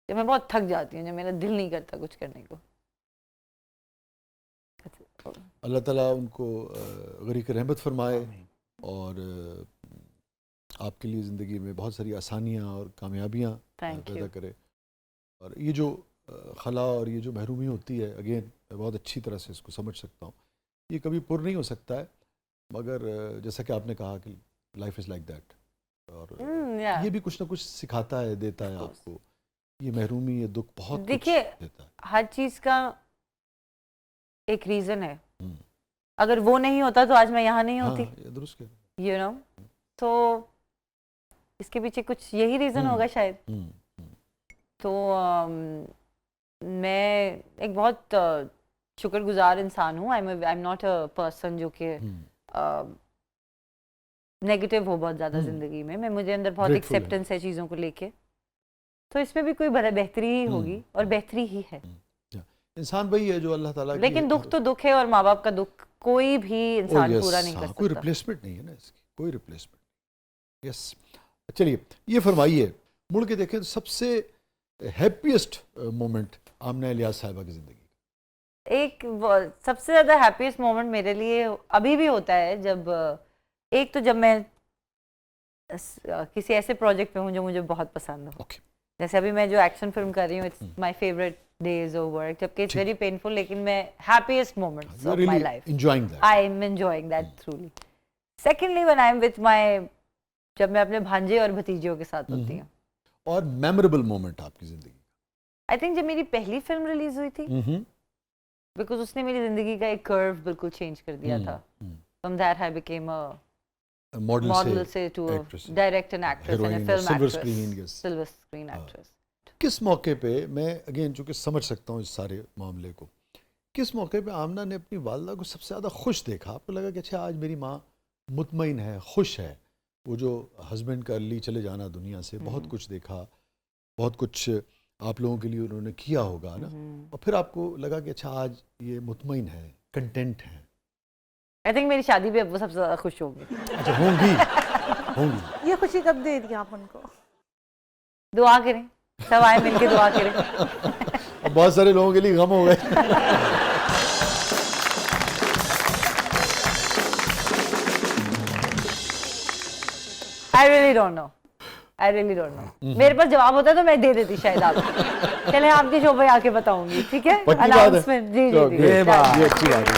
जब मैं बहुत थक जाती हूँ, जब मेरा दिल नहीं करता कुछ करने को। अल्लाह ताला उनको गरीक रहमत फरमाए और आपके लिए ज़िंदगी में बहुत सारी आसानियाँ और कामयाबियाँ पैदा करे। और ये जो खला और ये जो महरूमी होती है, अगेन बहुत अच्छी तरह से इसको समझ सकता हूँ। ये कभी पुर नहीं हो सकता है, मगर जैसा कि आपने कहा कि लाइफ इज़ लाइक दैट, और ये भी कुछ ना कुछ सिखाता है, देता है आपको। ये महरूमी, ये दुख बहुत देखिए देता है। हर चीज़ का एक रीज़न है। अगर वो नहीं होता तो आज मैं यहाँ नहीं होती। दुरुस्त है, you know, तो इसके पीछे कुछ यही रीज़न होगा शायद। तो मैं एक बहुत शुक्रगुजार इंसान हूँ। I am not a person जो कि नेगेटिव हो बहुत ज़्यादा ज़िंदगी में। मुझे अंदर बहुत एक्सेप्टेंस है चीज़ों को लेके, तो इसमें भी कोई बेहतरी ही होगी और बेहतरी ही है। इंसान वही है जो अल्लाह ताला, लेकिन दुख तो दुख है और माँ बाप का दुख कोई भी इंसान पूरा नहीं कर सकता। कोई रिप्लेसमेंट नहीं है ना इसकी, कोई रिप्लेसमेंट। यस, चलिए ये फरमाइए, मुड़ के देखें तो सबसे हैप्पीएस्ट मोमेंट आमना इलियास साहिबा की ज़िंदगी? एक सबसे ज़्यादा हैप्पीएस्ट मोमेंट मेरे लिए अभी भी होता है जब जब मैं किसी ऐसे प्रोजेक्ट पे हूँ जो मुझे बहुत पसंद हो। जैसे अभी मैं जो एक्शन फिल्म कर रही हूँ, it's my favourite days of work, जबकि इट्स वेरी पेनफुल, लेकिन मैं happiest moments of my life, I am enjoying that थ्रूली। Secondly when I am with my, जब मैं अपने भांजे और भतीजियों के साथ होती हूँ। और मेमोरेबल मोमेंट आपकी जिंदगी? आई थिंक जब मेरी पहली फिल्म रिलीज हुई थी, बिकॉज उसने मेरी जिंदगी का एक कर्व बिल्कुल चेंज कर दिया था। From that I became a model से to direct an actress and a film actress, silver screen actress. किस मौके पे, मैं अगेन चूँकि समझ सकता हूँ इस सारे मामले को, किस मौके पे आमना ने अपनी वालदा को सबसे ज़्यादा खुश देखा? आपको लगा कि अच्छा आज मेरी माँ मुतमईन है, खुश है? वो जो हस्बैंड का अर्ली चले जाना दुनिया से, बहुत कुछ देखा, बहुत कुछ आप लोगों के लिए उन्होंने किया होगा ना, और फिर आपको लगा कि अच्छा आज ये मुतमईन है, कंटेंट है। आई थिंक मेरी शादी पे वो सबसे ज़्यादा खुश होंगे। अच्छा, होंगी। ये खुशी कब दे दी आप उनको? दुआ करें, सब आए मिलके दुआ करें। अब बहुत सारे लोगों के लिए गम हो गए। I really don't know. मेरे पास जवाब होता तो मैं दे देती शायद आपको। चलें आपके शो पे आके बताऊंगी, ठीक है? अनाउंसमेंट। जी। ये अच्छी बात है,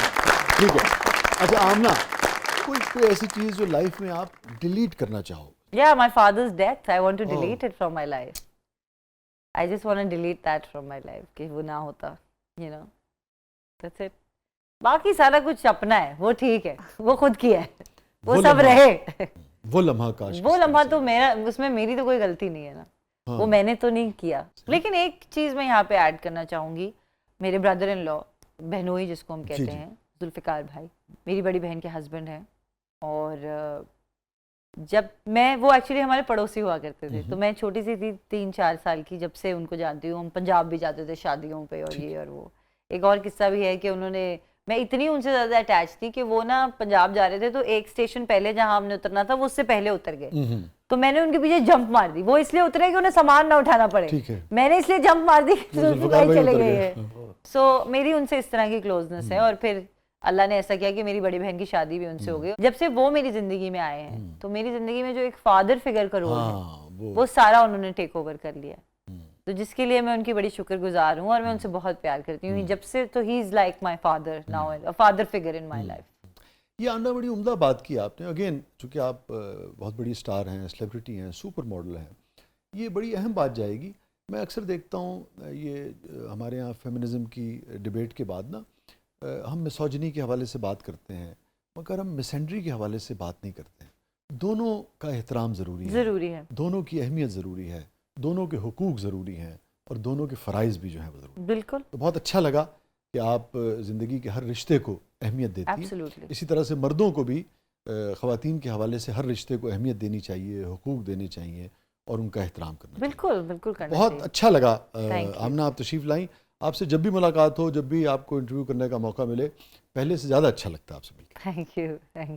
ठीक है। अच्छा आमना, कोई ऐसी चीज जो लाइफ में आप डिलीट करना चाहो? Yeah, my father's death. I want to delete it from my life. I just want to delete that from my life. कि वो ना होता, you know. That's it. बाकी सारा कुछ अपना है, वो ठीक है, वो खुद की है, वो सब रहे। वो लम्हा काश, वो लम्हा तो मेरा, उसमें मेरी तो कोई गलती नहीं है ना। वो मैंने तो नहीं किया। लेकिन एक चीज़ मैं यहाँ पे ऐड करना चाहूँगी, मेरे ब्रदर इन लॉ, बहनोई जिसको हम कहते हैं, जुल्फ़िकार भाई, मेरी बड़ी बहन के हस्बैंड हैं, और जब मैं, वो एक्चुअली हमारे पड़ोसी हुआ करते थे, तो मैं छोटी सी थी 3-4 साल की, जब से उनको जानती हूँ। हम पंजाब भी जाते थे शादियों पे और ये और वो। एक और किस्सा भी है कि उन्होंने, मैं इतनी उनसे ज़्यादा अटैच थी कि वो ना पंजाब जा रहे थे, तो एक स्टेशन पहले जहाँ हमने उतरना था वो उससे पहले उतर गए, तो मैंने उनके पीछे जंप मार दी। वो इसलिए उतरे कि उन्हें सामान ना उठाना पड़े, मैंने इसलिए जंप मार दी कि जुल्फ़िकार चले गए हैं। सो मेरी उनसे इस तरह की क्लोजनेस है। और फिर अल्लाह ने ऐसा किया कि मेरी बड़ी बहन की शादी भी उनसे हो गई। जब से वो मेरी जिंदगी में आए हैं, तो मेरी जिंदगी में जो एक फादर फिगर का रोल है, वो सारा उन्होंने टेक ओवर कर लिया। तो जिसके लिए मैं उनकी बड़ी शुक्रगुजार हूँ, और मैं उनसे बहुत प्यार करती हूँ। जब से तो he is like my father now, a father figure in my life. ये आमना बड़ी उम्दा बात की आपने। अगेन, चूँकि आप बहुत बड़ी स्टार हैं, सेलिब्रिटी हैं, सुपर मॉडल हैं, ये बड़ी अहम बात जाएगी। मैं अक्सर देखता हूँ ये हमारे यहाँ फेमिनिज़म की डिबेट के बाद ना, हम मिसोजिनी के हवाले से बात करते हैं, मगर हम मिसेंड्री के हवाले से बात नहीं करते हैं। दोनों का एहतराम ज़रूरी है, दोनों की अहमियत ज़रूरी है, दोनों के हुकूक ज़रूरी हैं, और दोनों के फ़राइज़ भी जो हैं वो ज़रूरी। बिल्कुल। तो बहुत अच्छा लगा कि आप ज़िंदगी के हर रिश्ते को अहमियत देती हैं। इसी तरह से मर्दों को भी ख़वातीन के हवाले से हर रिश्ते को अहमियत देनी चाहिए, हुकूक देने चाहिए, और उनका एहतराम करना। बिल्कुल बिल्कुल करना बहुत चाहिए। अच्छा लगा आमना, आप तशरीफ़ लाई। आपसे जब भी मुलाकात हो, जब भी आपको इंटरव्यू करने का मौका मिले, पहले से ज़्यादा अच्छा लगता है आपसे मिलकर।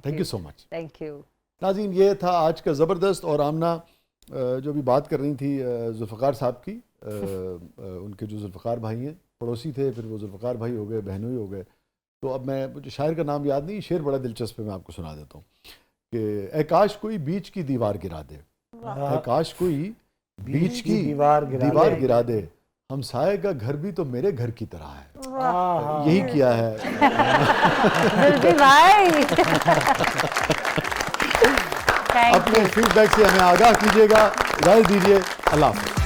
Thank you so much. Thank you नाज़रीन, ये था आज का ज़बरदस्त। और आमना जो भी बात कर रही थी जुल्फ़िकार साहब की, उनके जो जुल्फ़िकार भाई हैं, पड़ोसी थे, फिर वो जुल्फ़िकार भाई हो गए, बहनोई हो गए। तो अब मैं, मुझे शायर का नाम याद नहीं, शेर बड़ा दिलचस्प है, मैं आपको सुना देता हूँ कि ए काश कोई बीच की दीवार गिरा दे, ए काश कोई बीच की दीवार गिरा दे, हमसाये का घर भी तो मेरे घर की तरह है। यही किया है भाई। अपने फीडबैक से हमें आगाह कीजिएगा। इजाज़त दीजिए, अल्लाह हाफ़िज़।